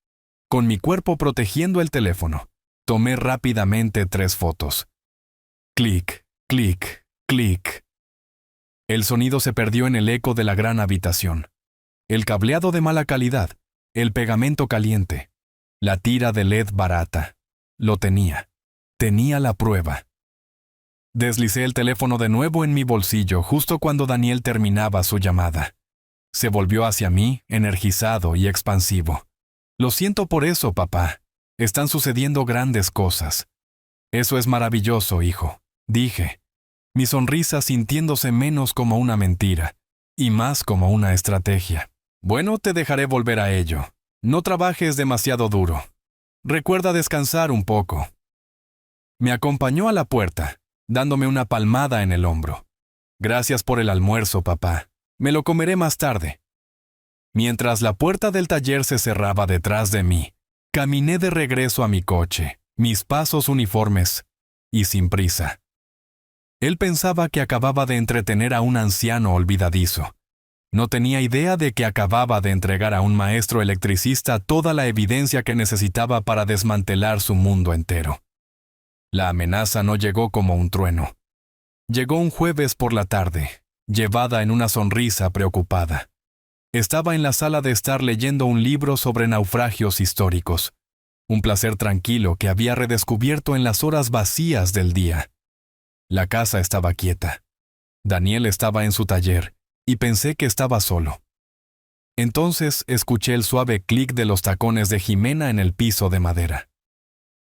Con mi cuerpo protegiendo el teléfono, tomé rápidamente 3 fotos. Clic, clic, clic. El sonido se perdió en el eco de la gran habitación. El cableado de mala calidad, el pegamento caliente, la tira de LED barata. Lo tenía. Tenía la prueba. Deslicé el teléfono de nuevo en mi bolsillo justo cuando Daniel terminaba su llamada. Se volvió hacia mí, energizado y expansivo. Lo siento por eso, papá. Están sucediendo grandes cosas. Eso es maravilloso, hijo, dije. Mi sonrisa sintiéndose menos como una mentira y más como una estrategia. Bueno, te dejaré volver a ello. No trabajes demasiado duro. Recuerda descansar un poco. Me acompañó a la puerta, dándome una palmada en el hombro. Gracias por el almuerzo, papá. Me lo comeré más tarde. Mientras la puerta del taller se cerraba detrás de mí, caminé de regreso a mi coche, mis pasos uniformes y sin prisa. Él pensaba que acababa de entretener a un anciano olvidadizo. No tenía idea de que acababa de entregar a un maestro electricista toda la evidencia que necesitaba para desmantelar su mundo entero. La amenaza no llegó como un trueno. Llegó un jueves por la tarde, llevada en una sonrisa preocupada. Estaba en la sala de estar leyendo un libro sobre naufragios históricos, un placer tranquilo que había redescubierto en las horas vacías del día. La casa estaba quieta. Daniel estaba en su taller, y pensé que estaba solo. Entonces escuché el suave clic de los tacones de Jimena en el piso de madera.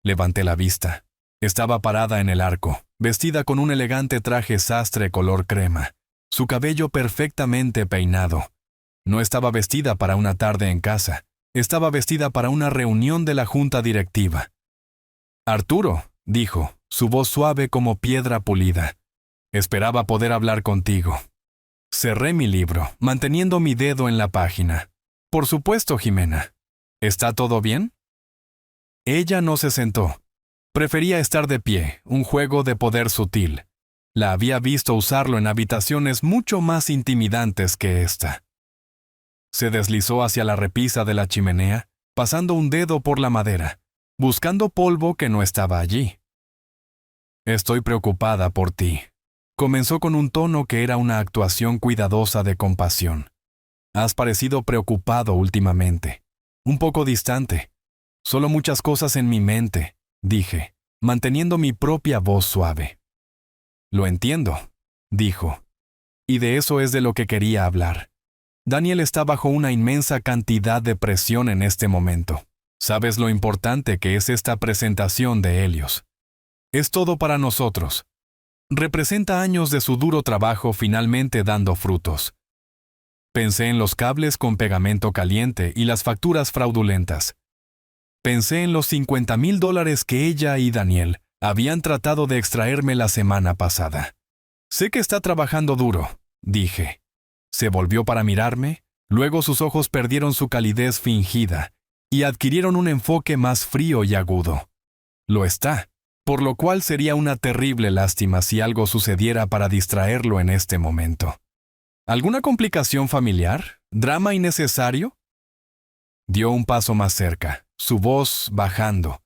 Levanté la vista. Estaba parada en el arco, vestida con un elegante traje sastre color crema, su cabello perfectamente peinado. No estaba vestida para una tarde en casa, estaba vestida para una reunión de la junta directiva. Arturo, dijo, su voz suave como piedra pulida. Esperaba poder hablar contigo. Cerré mi libro, manteniendo mi dedo en la página. Por supuesto, Jimena. ¿Está todo bien? Ella no se sentó. Prefería estar de pie, un juego de poder sutil. La había visto usarlo en habitaciones mucho más intimidantes que esta. Se deslizó hacia la repisa de la chimenea, pasando un dedo por la madera, buscando polvo que no estaba allí. Estoy preocupada por ti. Comenzó con un tono que era una actuación cuidadosa de compasión. Has parecido preocupado últimamente. Un poco distante. Solo muchas cosas en mi mente, dije, manteniendo mi propia voz suave. Lo entiendo, dijo. Y de eso es de lo que quería hablar. Daniel está bajo una inmensa cantidad de presión en este momento. ¿Sabes lo importante que es esta presentación de Helios? Es todo para nosotros. Representa años de su duro trabajo finalmente dando frutos. Pensé en los cables con pegamento caliente y las facturas fraudulentas. Pensé en los $50,000 que ella y Daniel habían tratado de extraerme la semana pasada. Sé que está trabajando duro, dije. Se volvió para mirarme, luego sus ojos perdieron su calidez fingida y adquirieron un enfoque más frío y agudo. Lo está, por lo cual sería una terrible lástima si algo sucediera para distraerlo en este momento. ¿Alguna complicación familiar? ¿Drama innecesario? Dio un paso más cerca, su voz bajando,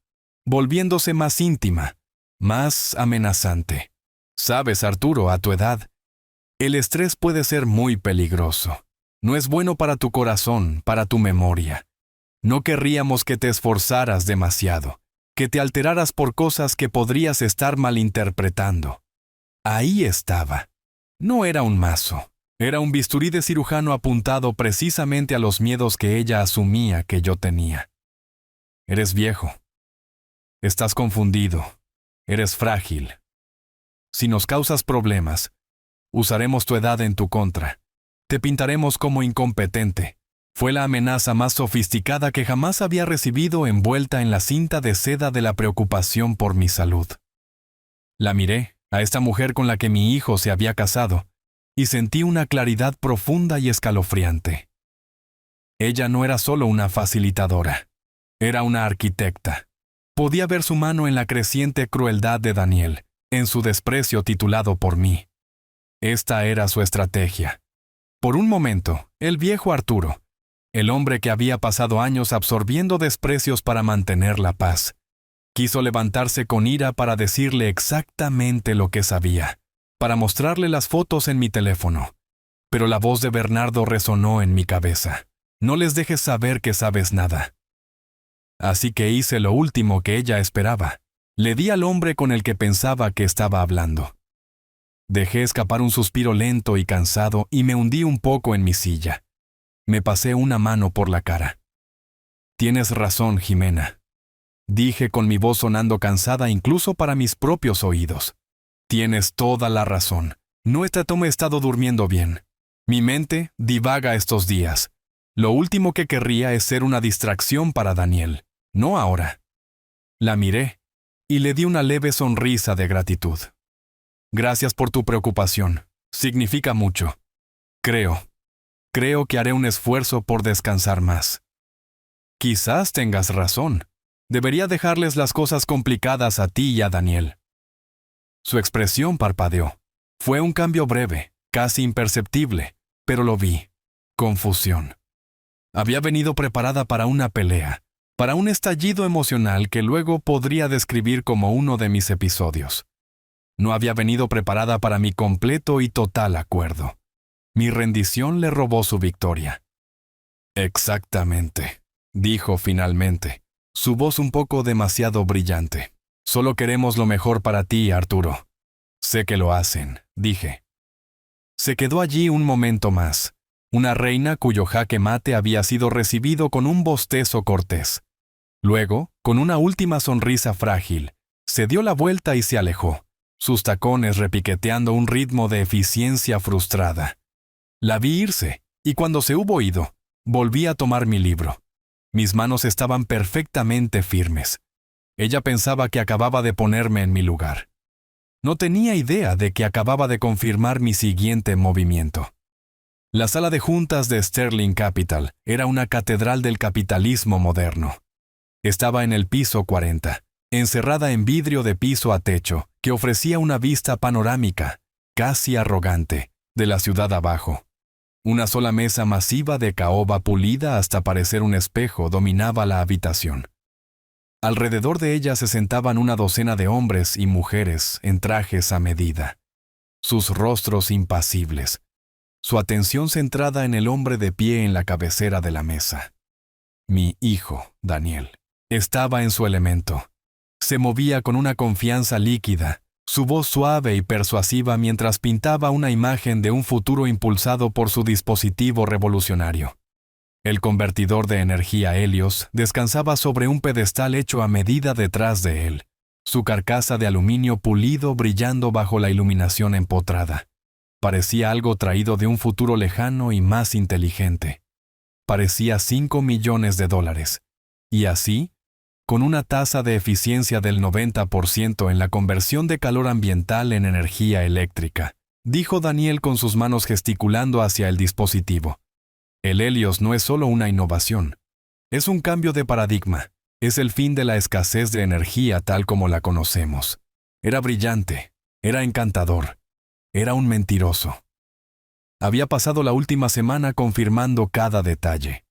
volviéndose más íntima, más amenazante. Sabes, Arturo, a tu edad, el estrés puede ser muy peligroso. No es bueno para tu corazón, para tu memoria. No querríamos que te esforzaras demasiado, que te alteraras por cosas que podrías estar malinterpretando. Ahí estaba. No era un mazo. Era un bisturí de cirujano apuntado precisamente a los miedos que ella asumía que yo tenía. Eres viejo. Estás confundido. Eres frágil. Si nos causas problemas, usaremos tu edad en tu contra. Te pintaremos como incompetente. Fue la amenaza más sofisticada que jamás había recibido envuelta en la cinta de seda de la preocupación por mi salud. La miré, a esta mujer con la que mi hijo se había casado, y sentí una claridad profunda y escalofriante. Ella no era solo una facilitadora, era una arquitecta. Podía ver su mano en la creciente crueldad de Daniel, en su desprecio titulado por mí. Esta era su estrategia. Por un momento, el viejo Arturo, el hombre que había pasado años absorbiendo desprecios para mantener la paz, quiso levantarse con ira para decirle exactamente lo que sabía, para mostrarle las fotos en mi teléfono. Pero la voz de Bernardo resonó en mi cabeza. No les dejes saber que sabes nada. Así que hice lo último que ella esperaba. Le di al hombre con el que pensaba que estaba hablando. Dejé escapar un suspiro lento y cansado y me hundí un poco en mi silla. Me pasé una mano por la cara. Tienes razón, Jimena. Dije con mi voz sonando cansada incluso para mis propios oídos. Tienes toda la razón. No he estado durmiendo bien. Mi mente divaga estos días. Lo último que querría es ser una distracción para Daniel. No ahora. La miré y le di una leve sonrisa de gratitud. Gracias por tu preocupación. Significa mucho. Creo que haré un esfuerzo por descansar más. Quizás tengas razón. Debería dejarles las cosas complicadas a ti y a Daniel. Su expresión parpadeó. Fue un cambio breve, casi imperceptible, pero lo vi. Confusión. Había venido preparada para una pelea, para un estallido emocional que luego podría describir como uno de mis episodios. No había venido preparada para mi completo y total acuerdo. Mi rendición le robó su victoria. Exactamente, dijo finalmente, su voz un poco demasiado brillante. Solo queremos lo mejor para ti, Arturo. Sé que lo hacen, dije. Se quedó allí un momento más, una reina cuyo jaque mate había sido recibido con un bostezo cortés. Luego, con una última sonrisa frágil, se dio la vuelta y se alejó, sus tacones repiqueteando un ritmo de eficiencia frustrada. La vi irse, y cuando se hubo ido, volví a tomar mi libro. Mis manos estaban perfectamente firmes. Ella pensaba que acababa de ponerme en mi lugar. No tenía idea de que acababa de confirmar mi siguiente movimiento. La sala de juntas de Sterling Capital era una catedral del capitalismo moderno. Estaba en el piso 40, encerrada en vidrio de piso a techo, que ofrecía una vista panorámica, casi arrogante, de la ciudad abajo. Una sola mesa masiva de caoba pulida hasta parecer un espejo dominaba la habitación. Alrededor de ella se sentaban una docena de hombres y mujeres en trajes a medida, sus rostros impasibles, su atención centrada en el hombre de pie en la cabecera de la mesa. Mi hijo, Daniel, estaba en su elemento. Se movía con una confianza líquida, su voz suave y persuasiva mientras pintaba una imagen de un futuro impulsado por su dispositivo revolucionario. El convertidor de energía Helios descansaba sobre un pedestal hecho a medida detrás de él, su carcasa de aluminio pulido brillando bajo la iluminación empotrada. Parecía algo traído de un futuro lejano y más inteligente. Parecía $5 millones. Y así, con una tasa de eficiencia del 90% en la conversión de calor ambiental en energía eléctrica, dijo Daniel con sus manos gesticulando hacia el dispositivo. El Helios no es solo una innovación, es un cambio de paradigma, es el fin de la escasez de energía tal como la conocemos. Era brillante, era encantador, era un mentiroso. Había pasado la última semana confirmando cada detalle.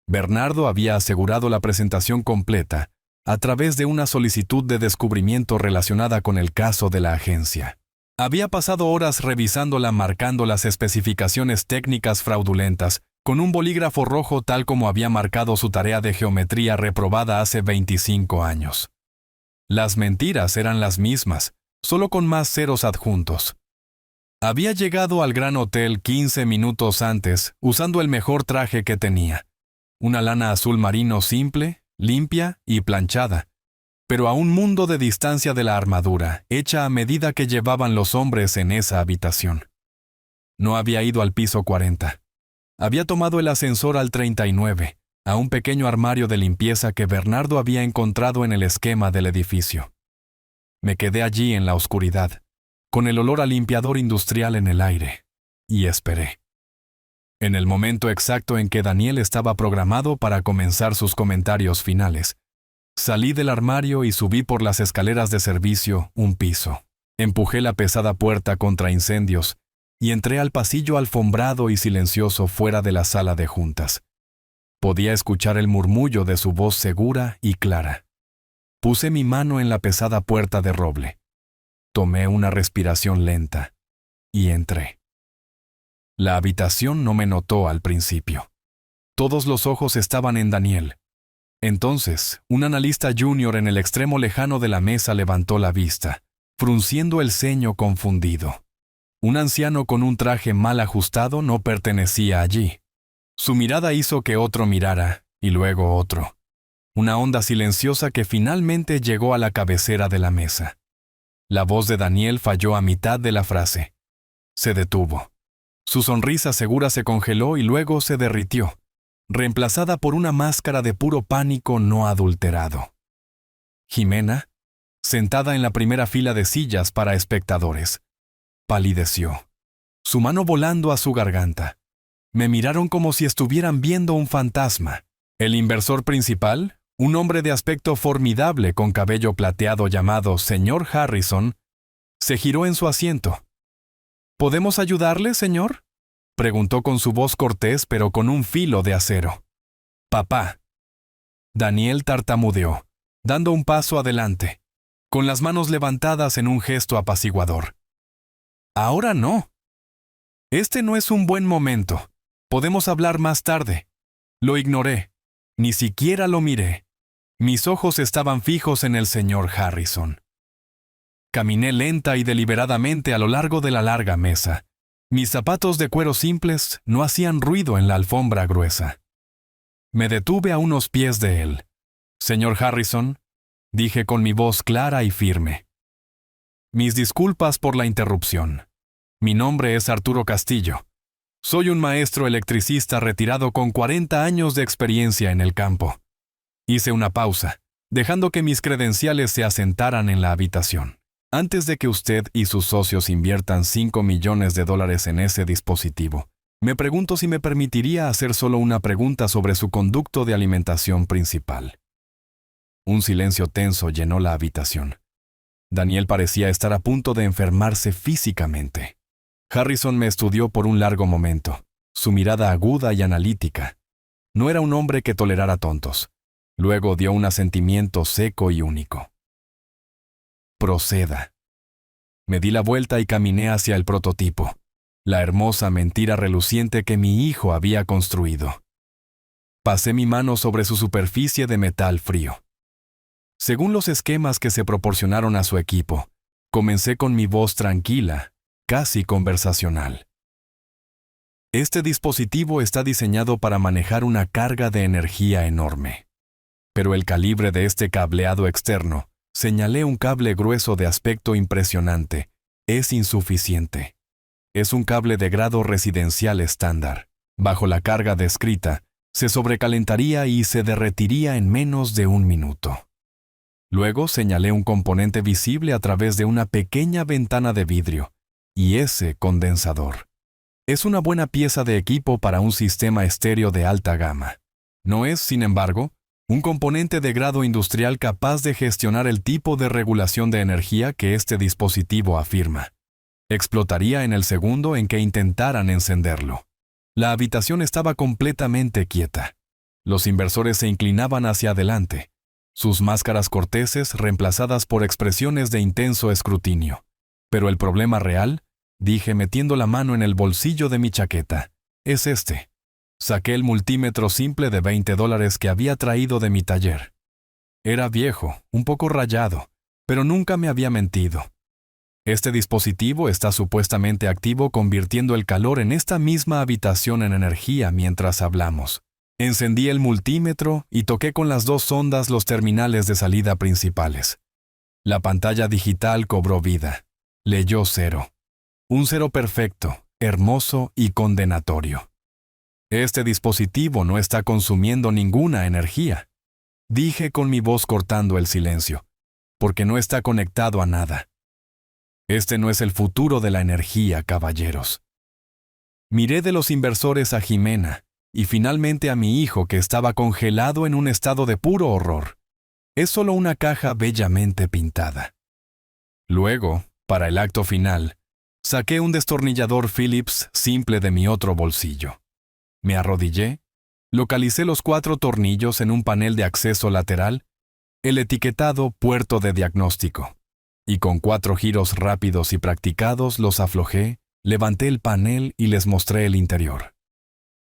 Bernardo había asegurado la presentación completa a través de una solicitud de descubrimiento relacionada con el caso de la agencia. Había pasado horas revisándola marcando las especificaciones técnicas fraudulentas con un bolígrafo rojo tal como había marcado su tarea de geometría reprobada hace 25 años. Las mentiras eran las mismas, solo con más ceros adjuntos. Había llegado al Gran Hotel 15 minutos antes usando el mejor traje que tenía, una lana azul marino simple, limpia y planchada, pero a un mundo de distancia de la armadura, hecha a medida que llevaban los hombres en esa habitación. No había ido al piso 40. Había tomado el ascensor al 39, a un pequeño armario de limpieza que Bernardo había encontrado en el esquema del edificio. Me quedé allí en la oscuridad, con el olor a limpiador industrial en el aire, y esperé. En el momento exacto en que Daniel estaba programado para comenzar sus comentarios finales, salí del armario y subí por las escaleras de servicio un piso. Empujé la pesada puerta contra incendios y entré al pasillo alfombrado y silencioso fuera de la sala de juntas. Podía escuchar el murmullo de su voz segura y clara. Puse mi mano en la pesada puerta de roble. Tomé una respiración lenta y entré. La habitación no me notó al principio. Todos los ojos estaban en Daniel. Entonces, un analista junior en el extremo lejano de la mesa levantó la vista, frunciendo el ceño confundido. Un anciano con un traje mal ajustado no pertenecía allí. Su mirada hizo que otro mirara, y luego otro. Una onda silenciosa que finalmente llegó a la cabecera de la mesa. La voz de Daniel falló a mitad de la frase. Se detuvo. Su sonrisa segura se congeló y luego se derritió, reemplazada por una máscara de puro pánico no adulterado. Jimena, sentada en la primera fila de sillas para espectadores, palideció, su mano volando a su garganta. Me miraron como si estuvieran viendo un fantasma. El inversor principal, un hombre de aspecto formidable con cabello plateado llamado Señor Harrison, se giró en su asiento. ¿Podemos ayudarle, señor?, preguntó con su voz cortés pero con un filo de acero. Papá. Daniel tartamudeó, dando un paso adelante, con las manos levantadas en un gesto apaciguador. Ahora no. Este no es un buen momento. Podemos hablar más tarde. Lo ignoré. Ni siquiera lo miré. Mis ojos estaban fijos en el señor Harrison. Caminé lenta y deliberadamente a lo largo de la larga mesa. Mis zapatos de cuero simples no hacían ruido en la alfombra gruesa. Me detuve a unos pies de él. Señor Harrison, dije con mi voz clara y firme. Mis disculpas por la interrupción. Mi nombre es Arturo Castillo. Soy un maestro electricista retirado con 40 años de experiencia en el campo. Hice una pausa, dejando que mis credenciales se asentaran en la habitación. Antes de que usted y sus socios inviertan $5 millones en ese dispositivo, me pregunto si me permitiría hacer solo una pregunta sobre su conducto de alimentación principal. Un silencio tenso llenó la habitación. Daniel parecía estar a punto de enfermarse físicamente. Harrison me estudió por un largo momento, su mirada aguda y analítica. No era un hombre que tolerara tontos. Luego dio un asentimiento seco y único. Proceda. Me di la vuelta y caminé hacia el prototipo, la hermosa mentira reluciente que mi hijo había construido. Pasé mi mano sobre su superficie de metal frío. Según los esquemas que se proporcionaron a su equipo, comencé con mi voz tranquila, casi conversacional. Este dispositivo está diseñado para manejar una carga de energía enorme. Pero el calibre de este cableado externo, señalé un cable grueso de aspecto impresionante, es insuficiente. Es un cable de grado residencial estándar. Bajo la carga descrita, se sobrecalentaría y se derretiría en menos de 1 minuto. Luego señalé un componente visible a través de una pequeña ventana de vidrio, y ese condensador. Es una buena pieza de equipo para un sistema estéreo de alta gama. No es, sin embargo, un componente de grado industrial capaz de gestionar el tipo de regulación de energía que este dispositivo afirma. Explotaría en el segundo en que intentaran encenderlo. La habitación estaba completamente quieta. Los inversores se inclinaban hacia adelante, sus máscaras corteses reemplazadas por expresiones de intenso escrutinio. Pero el problema real, dije metiendo la mano en el bolsillo de mi chaqueta, es este. Saqué el multímetro simple de $20 que había traído de mi taller. Era viejo, un poco rayado, pero nunca me había mentido. Este dispositivo está supuestamente activo convirtiendo el calor en esta misma habitación en energía mientras hablamos. Encendí el multímetro y toqué con las 2 sondas los terminales de salida principales. La pantalla digital cobró vida. Leyó 0. Un 0 perfecto, hermoso y condenatorio. Este dispositivo no está consumiendo ninguna energía. Dije con mi voz cortando el silencio, porque no está conectado a nada. Este no es el futuro de la energía, caballeros. Miré de los inversores a Jimena y finalmente a mi hijo que estaba congelado en un estado de puro horror. Es solo una caja bellamente pintada. Luego, para el acto final, saqué un destornillador Phillips simple de mi otro bolsillo. Me arrodillé, localicé los 4 tornillos en un panel de acceso lateral, el etiquetado puerto de diagnóstico, y con 4 giros rápidos y practicados los aflojé, levanté el panel y les mostré el interior.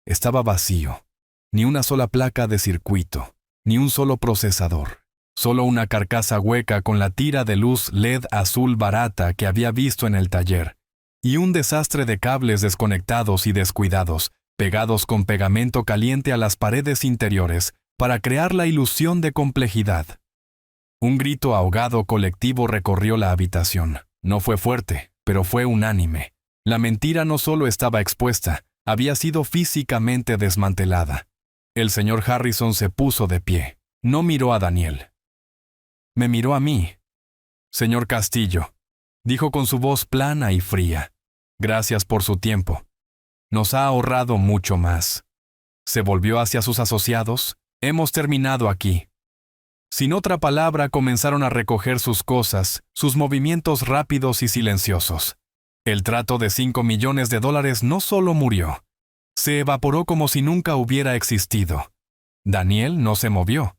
Estaba vacío, ni una sola placa de circuito, ni un solo procesador, solo una carcasa hueca con la tira de luz LED azul barata que había visto en el taller, y un desastre de cables desconectados y descuidados, pegados con pegamento caliente a las paredes interiores para crear la ilusión de complejidad. Un grito ahogado colectivo recorrió la habitación. No fue fuerte, pero fue unánime. La mentira no solo estaba expuesta, había sido físicamente desmantelada. El señor Harrison se puso de pie. No miró a Daniel. Me miró a mí. Señor Castillo, dijo con su voz plana y fría. Gracias por su tiempo. Nos ha ahorrado mucho más. Se volvió hacia sus asociados. Hemos terminado aquí. Sin otra palabra, comenzaron a recoger sus cosas, sus movimientos rápidos y silenciosos. El trato de $5 millones no solo murió, se evaporó como si nunca hubiera existido. Daniel no se movió.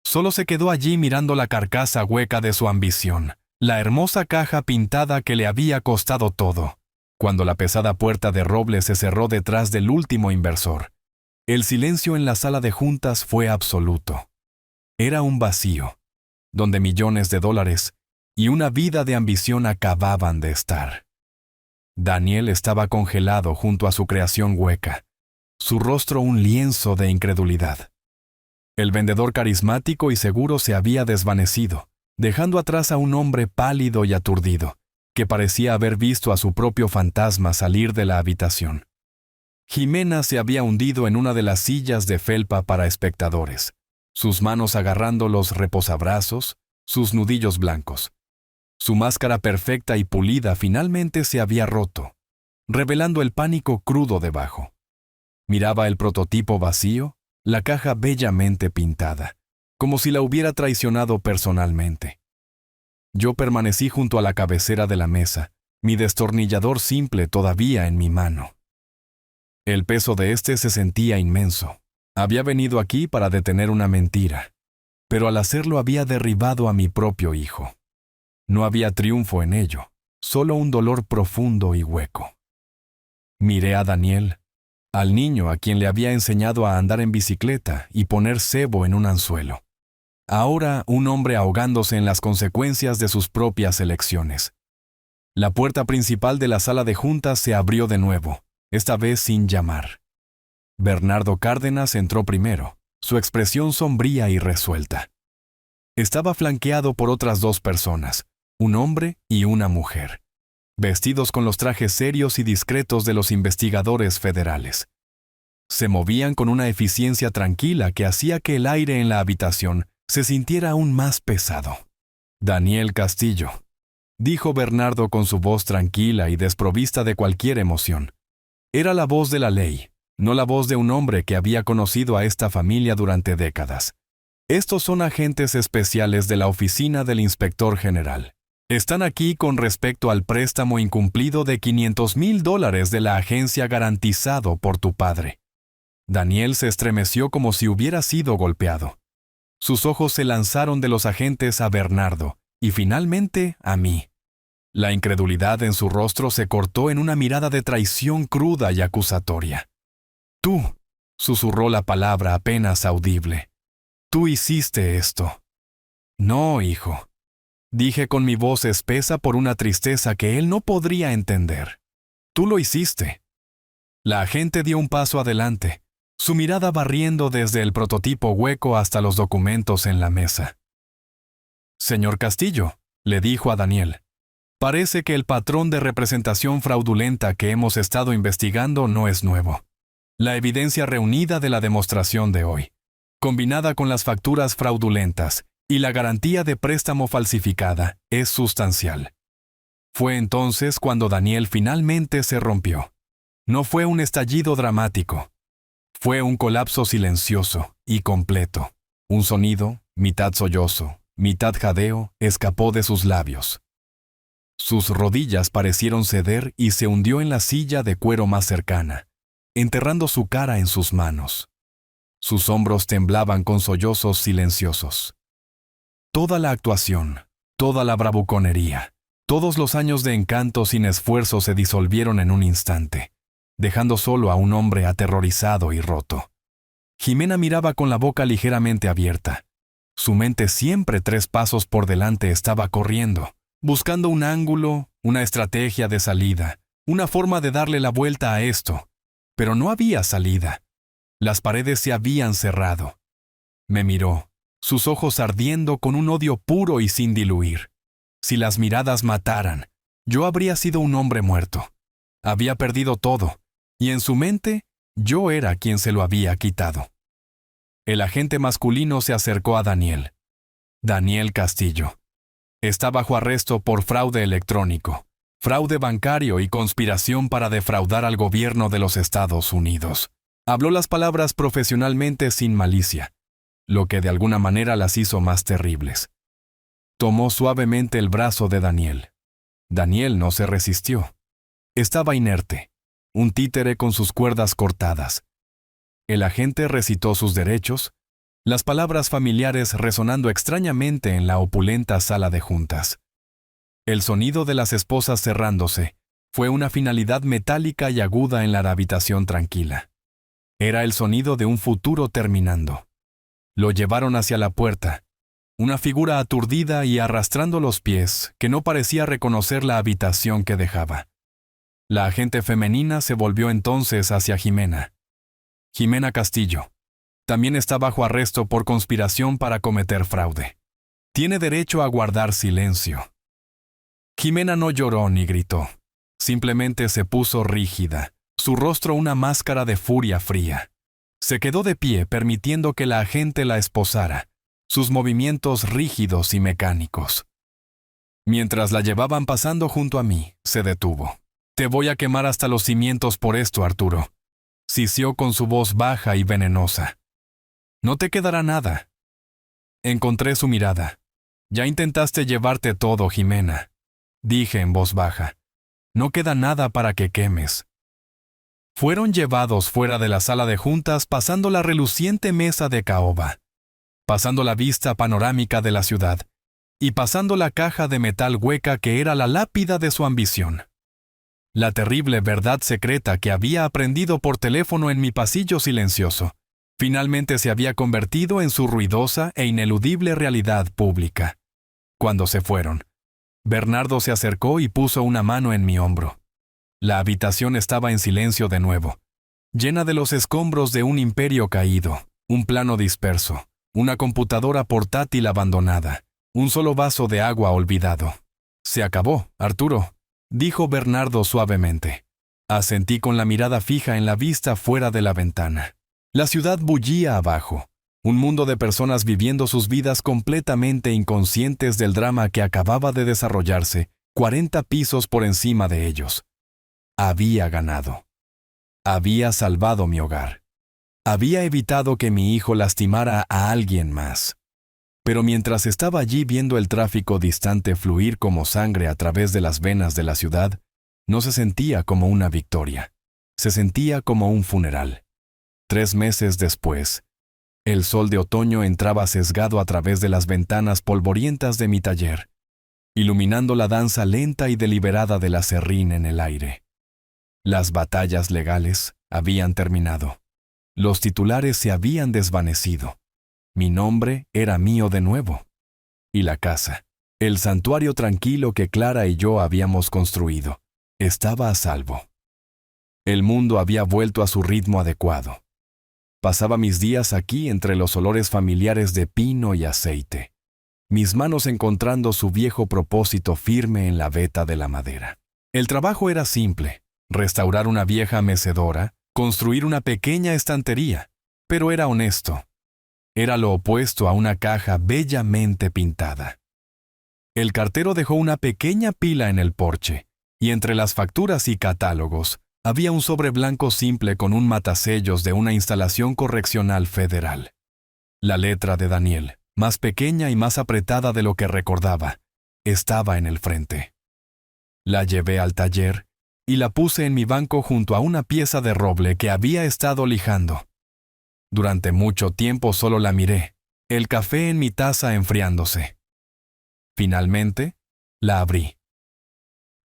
Solo se quedó allí mirando la carcasa hueca de su ambición, la hermosa caja pintada que le había costado todo. Cuando la pesada puerta de roble se cerró detrás del último inversor, el silencio en la sala de juntas fue absoluto. Era un vacío, donde millones de dólares y una vida de ambición acababan de estar. Daniel estaba congelado junto a su creación hueca, su rostro un lienzo de incredulidad. El vendedor carismático y seguro se había desvanecido, dejando atrás a un hombre pálido y aturdido, que parecía haber visto a su propio fantasma salir de la habitación. Jimena se había hundido en una de las sillas de felpa para espectadores, sus manos agarrando los reposabrazos, sus nudillos blancos. Su máscara perfecta y pulida finalmente se había roto, revelando el pánico crudo debajo. Miraba el prototipo vacío, la caja bellamente pintada, como si la hubiera traicionado personalmente. Yo permanecí junto a la cabecera de la mesa, mi destornillador simple todavía en mi mano. El peso de este se sentía inmenso. Había venido aquí para detener una mentira, pero al hacerlo había derribado a mi propio hijo. No había triunfo en ello, solo un dolor profundo y hueco. Miré a Daniel, al niño a quien le había enseñado a andar en bicicleta y poner cebo en un anzuelo. Ahora un hombre ahogándose en las consecuencias de sus propias elecciones. La puerta principal de la sala de juntas se abrió de nuevo, esta vez sin llamar. Bernardo Cárdenas entró primero, su expresión sombría y resuelta. Estaba flanqueado por otras dos personas, un hombre y una mujer, vestidos con los trajes serios y discretos de los investigadores federales. Se movían con una eficiencia tranquila que hacía que el aire en la habitación se sintiera aún más pesado. Daniel Castillo, dijo Bernardo con su voz tranquila y desprovista de cualquier emoción. Era la voz de la ley, no la voz de un hombre que había conocido a esta familia durante décadas. Estos son agentes especiales de la oficina del inspector general. Están aquí con respecto al préstamo incumplido de $500,000 de la agencia garantizado por tu padre. Daniel se estremeció como si hubiera sido golpeado. Sus ojos se lanzaron de los agentes a Bernardo y finalmente a mí. La incredulidad en su rostro se cortó en una mirada de traición cruda y acusatoria. Tú, susurró la palabra apenas audible. Tú hiciste esto. No, hijo, dije con mi voz espesa por una tristeza que él no podría entender. Tú lo hiciste. La agente dio un paso adelante, su mirada barriendo desde el prototipo hueco hasta los documentos en la mesa. Señor Castillo, le dijo a Daniel, parece que el patrón de representación fraudulenta que hemos estado investigando no es nuevo. La evidencia reunida de la demostración de hoy, combinada con las facturas fraudulentas y la garantía de préstamo falsificada, es sustancial. Fue entonces cuando Daniel finalmente se rompió. No fue un estallido dramático. Fue un colapso silencioso y completo. Un sonido, mitad sollozo, mitad jadeo, escapó de sus labios. Sus rodillas parecieron ceder y se hundió en la silla de cuero más cercana, enterrando su cara en sus manos. Sus hombros temblaban con sollozos silenciosos. Toda la actuación, toda la bravuconería, todos los años de encanto sin esfuerzo se disolvieron en un instante, dejando solo a un hombre aterrorizado y roto. Jimena miraba con la boca ligeramente abierta. Su mente siempre 3 pasos por delante estaba corriendo, buscando un ángulo, una estrategia de salida, una forma de darle la vuelta a esto. Pero no había salida. Las paredes se habían cerrado. Me miró, sus ojos ardiendo con un odio puro y sin diluir. Si las miradas mataran, yo habría sido un hombre muerto. Había perdido todo, y en su mente, yo era quien se lo había quitado. El agente masculino se acercó a Daniel. Daniel Castillo. Está bajo arresto por fraude electrónico, fraude bancario y conspiración para defraudar al gobierno de los Estados Unidos. Habló las palabras profesionalmente sin malicia, lo que de alguna manera las hizo más terribles. Tomó suavemente el brazo de Daniel. Daniel no se resistió. Estaba inerte, un títere con sus cuerdas cortadas. El agente recitó sus derechos, las palabras familiares resonando extrañamente en la opulenta sala de juntas. El sonido de las esposas cerrándose fue una finalidad metálica y aguda en la habitación tranquila. Era el sonido de un futuro terminando. Lo llevaron hacia la puerta, una figura aturdida y arrastrando los pies, que no parecía reconocer la habitación que dejaba. La agente femenina se volvió entonces hacia Jimena. Jimena Castillo. También está bajo arresto por conspiración para cometer fraude. Tiene derecho a guardar silencio. Jimena no lloró ni gritó. Simplemente se puso rígida, su rostro una máscara de furia fría. Se quedó de pie permitiendo que la agente la esposara, sus movimientos rígidos y mecánicos. Mientras la llevaban pasando junto a mí, se detuvo. «Te voy a quemar hasta los cimientos por esto, Arturo», sisió con su voz baja y venenosa. «No te quedará nada». Encontré su mirada. «Ya intentaste llevarte todo, Jimena», dije en voz baja. «No queda nada para que quemes». Fueron llevados fuera de la sala de juntas pasando la reluciente mesa de caoba, pasando la vista panorámica de la ciudad y pasando la caja de metal hueca que era la lápida de su ambición. La terrible verdad secreta que había aprendido por teléfono en mi pasillo silencioso, finalmente se había convertido en su ruidosa e ineludible realidad pública. Cuando se fueron, Bernardo se acercó y puso una mano en mi hombro. La habitación estaba en silencio de nuevo, llena de los escombros de un imperio caído, un plano disperso, una computadora portátil abandonada, un solo vaso de agua olvidado. «Se acabó, Arturo», dijo Bernardo suavemente. Asentí con la mirada fija en la vista fuera de la ventana. La ciudad bullía abajo, un mundo de personas viviendo sus vidas completamente inconscientes del drama que acababa de desarrollarse 40 pisos por encima de ellos. Había ganado. Había salvado mi hogar. Había evitado que mi hijo lastimara a alguien más. Pero mientras estaba allí viendo el tráfico distante fluir como sangre a través de las venas de la ciudad, no se sentía como una victoria. Se sentía como un funeral. 3 meses después, el sol de otoño entraba sesgado a través de las ventanas polvorientas de mi taller, iluminando la danza lenta y deliberada del aserrín en el aire. Las batallas legales habían terminado. Los titulares se habían desvanecido. Mi nombre era mío de nuevo. Y la casa, el santuario tranquilo que Clara y yo habíamos construido, estaba a salvo. El mundo había vuelto a su ritmo adecuado. Pasaba mis días aquí entre los olores familiares de pino y aceite, mis manos encontrando su viejo propósito firme en la veta de la madera. El trabajo era simple: restaurar una vieja mecedora, construir una pequeña estantería, pero era honesto. Era lo opuesto a una caja bellamente pintada. El cartero dejó una pequeña pila en el porche, y entre las facturas y catálogos había un sobre blanco simple con un matasellos de una instalación correccional federal. La letra de Daniel, más pequeña y más apretada de lo que recordaba, estaba en el frente. La llevé al taller y la puse en mi banco junto a una pieza de roble que había estado lijando. Durante mucho tiempo solo la miré, el café en mi taza enfriándose. Finalmente, la abrí.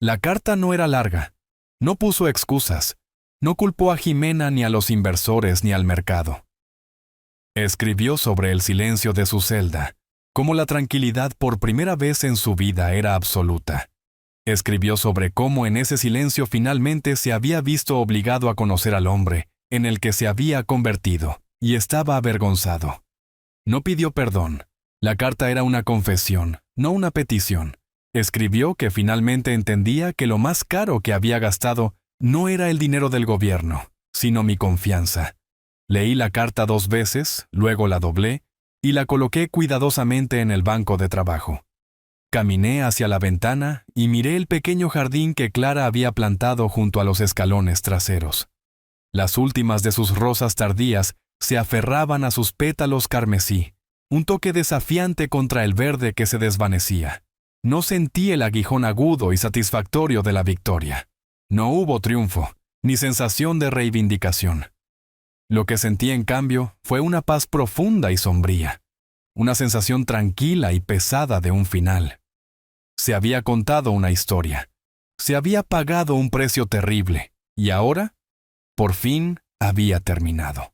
La carta no era larga. No puso excusas. No culpó a Jimena ni a los inversores ni al mercado. Escribió sobre el silencio de su celda, cómo la tranquilidad por primera vez en su vida era absoluta. Escribió sobre cómo en ese silencio finalmente se había visto obligado a conocer al hombre en el que se había convertido, y estaba avergonzado. No pidió perdón. La carta era una confesión, no una petición. Escribió que finalmente entendía que lo más caro que había gastado no era el dinero del gobierno, sino mi confianza. Leí la carta 2 veces, luego la doblé y la coloqué cuidadosamente en el banco de trabajo. Caminé hacia la ventana y miré el pequeño jardín que Clara había plantado junto a los escalones traseros. Las últimas de sus rosas tardías se aferraban a sus pétalos carmesí, un toque desafiante contra el verde que se desvanecía. No sentí el aguijón agudo y satisfactorio de la victoria. No hubo triunfo, ni sensación de reivindicación. Lo que sentí, en cambio, fue una paz profunda y sombría, una sensación tranquila y pesada de un final. Se había contado una historia, se había pagado un precio terrible, y ahora, por fin, había terminado.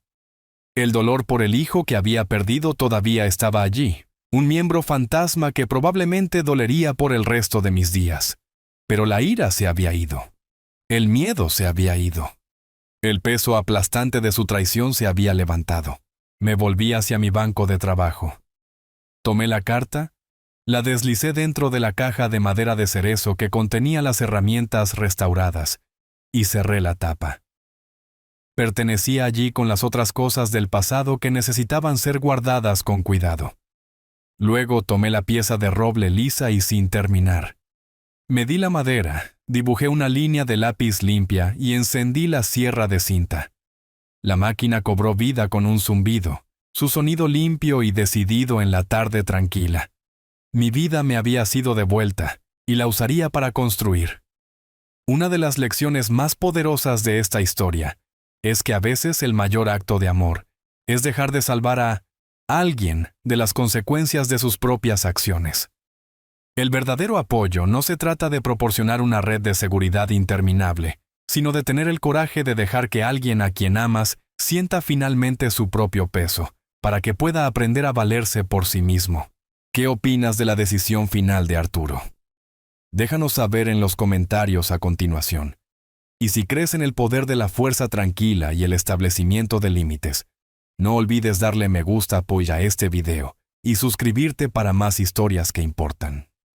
El dolor por el hijo que había perdido todavía estaba allí, un miembro fantasma que probablemente dolería por el resto de mis días. Pero la ira se había ido. El miedo se había ido. El peso aplastante de su traición se había levantado. Me volví hacia mi banco de trabajo. Tomé la carta La deslicé dentro de la caja de madera de cerezo que contenía las herramientas restauradas y cerré la tapa. Pertenecía allí con las otras cosas del pasado que necesitaban ser guardadas con cuidado. Luego tomé la pieza de roble lisa y sin terminar. Medí la madera, dibujé una línea de lápiz limpia y encendí la sierra de cinta. La máquina cobró vida con un zumbido, su sonido limpio y decidido en la tarde tranquila. Mi vida me había sido devuelta y la usaría para construir. Una de las lecciones más poderosas de esta historia es que a veces el mayor acto de amor es dejar de salvar a alguien de las consecuencias de sus propias acciones. El verdadero apoyo no se trata de proporcionar una red de seguridad interminable, sino de tener el coraje de dejar que alguien a quien amas sienta finalmente su propio peso, para que pueda aprender a valerse por sí mismo. ¿Qué opinas de la decisión final de Arturo? Déjanos saber en los comentarios a continuación. Y si crees en el poder de la fuerza tranquila y el establecimiento de límites, no olvides darle me gusta, apoya este video y suscribirte para más historias que importan.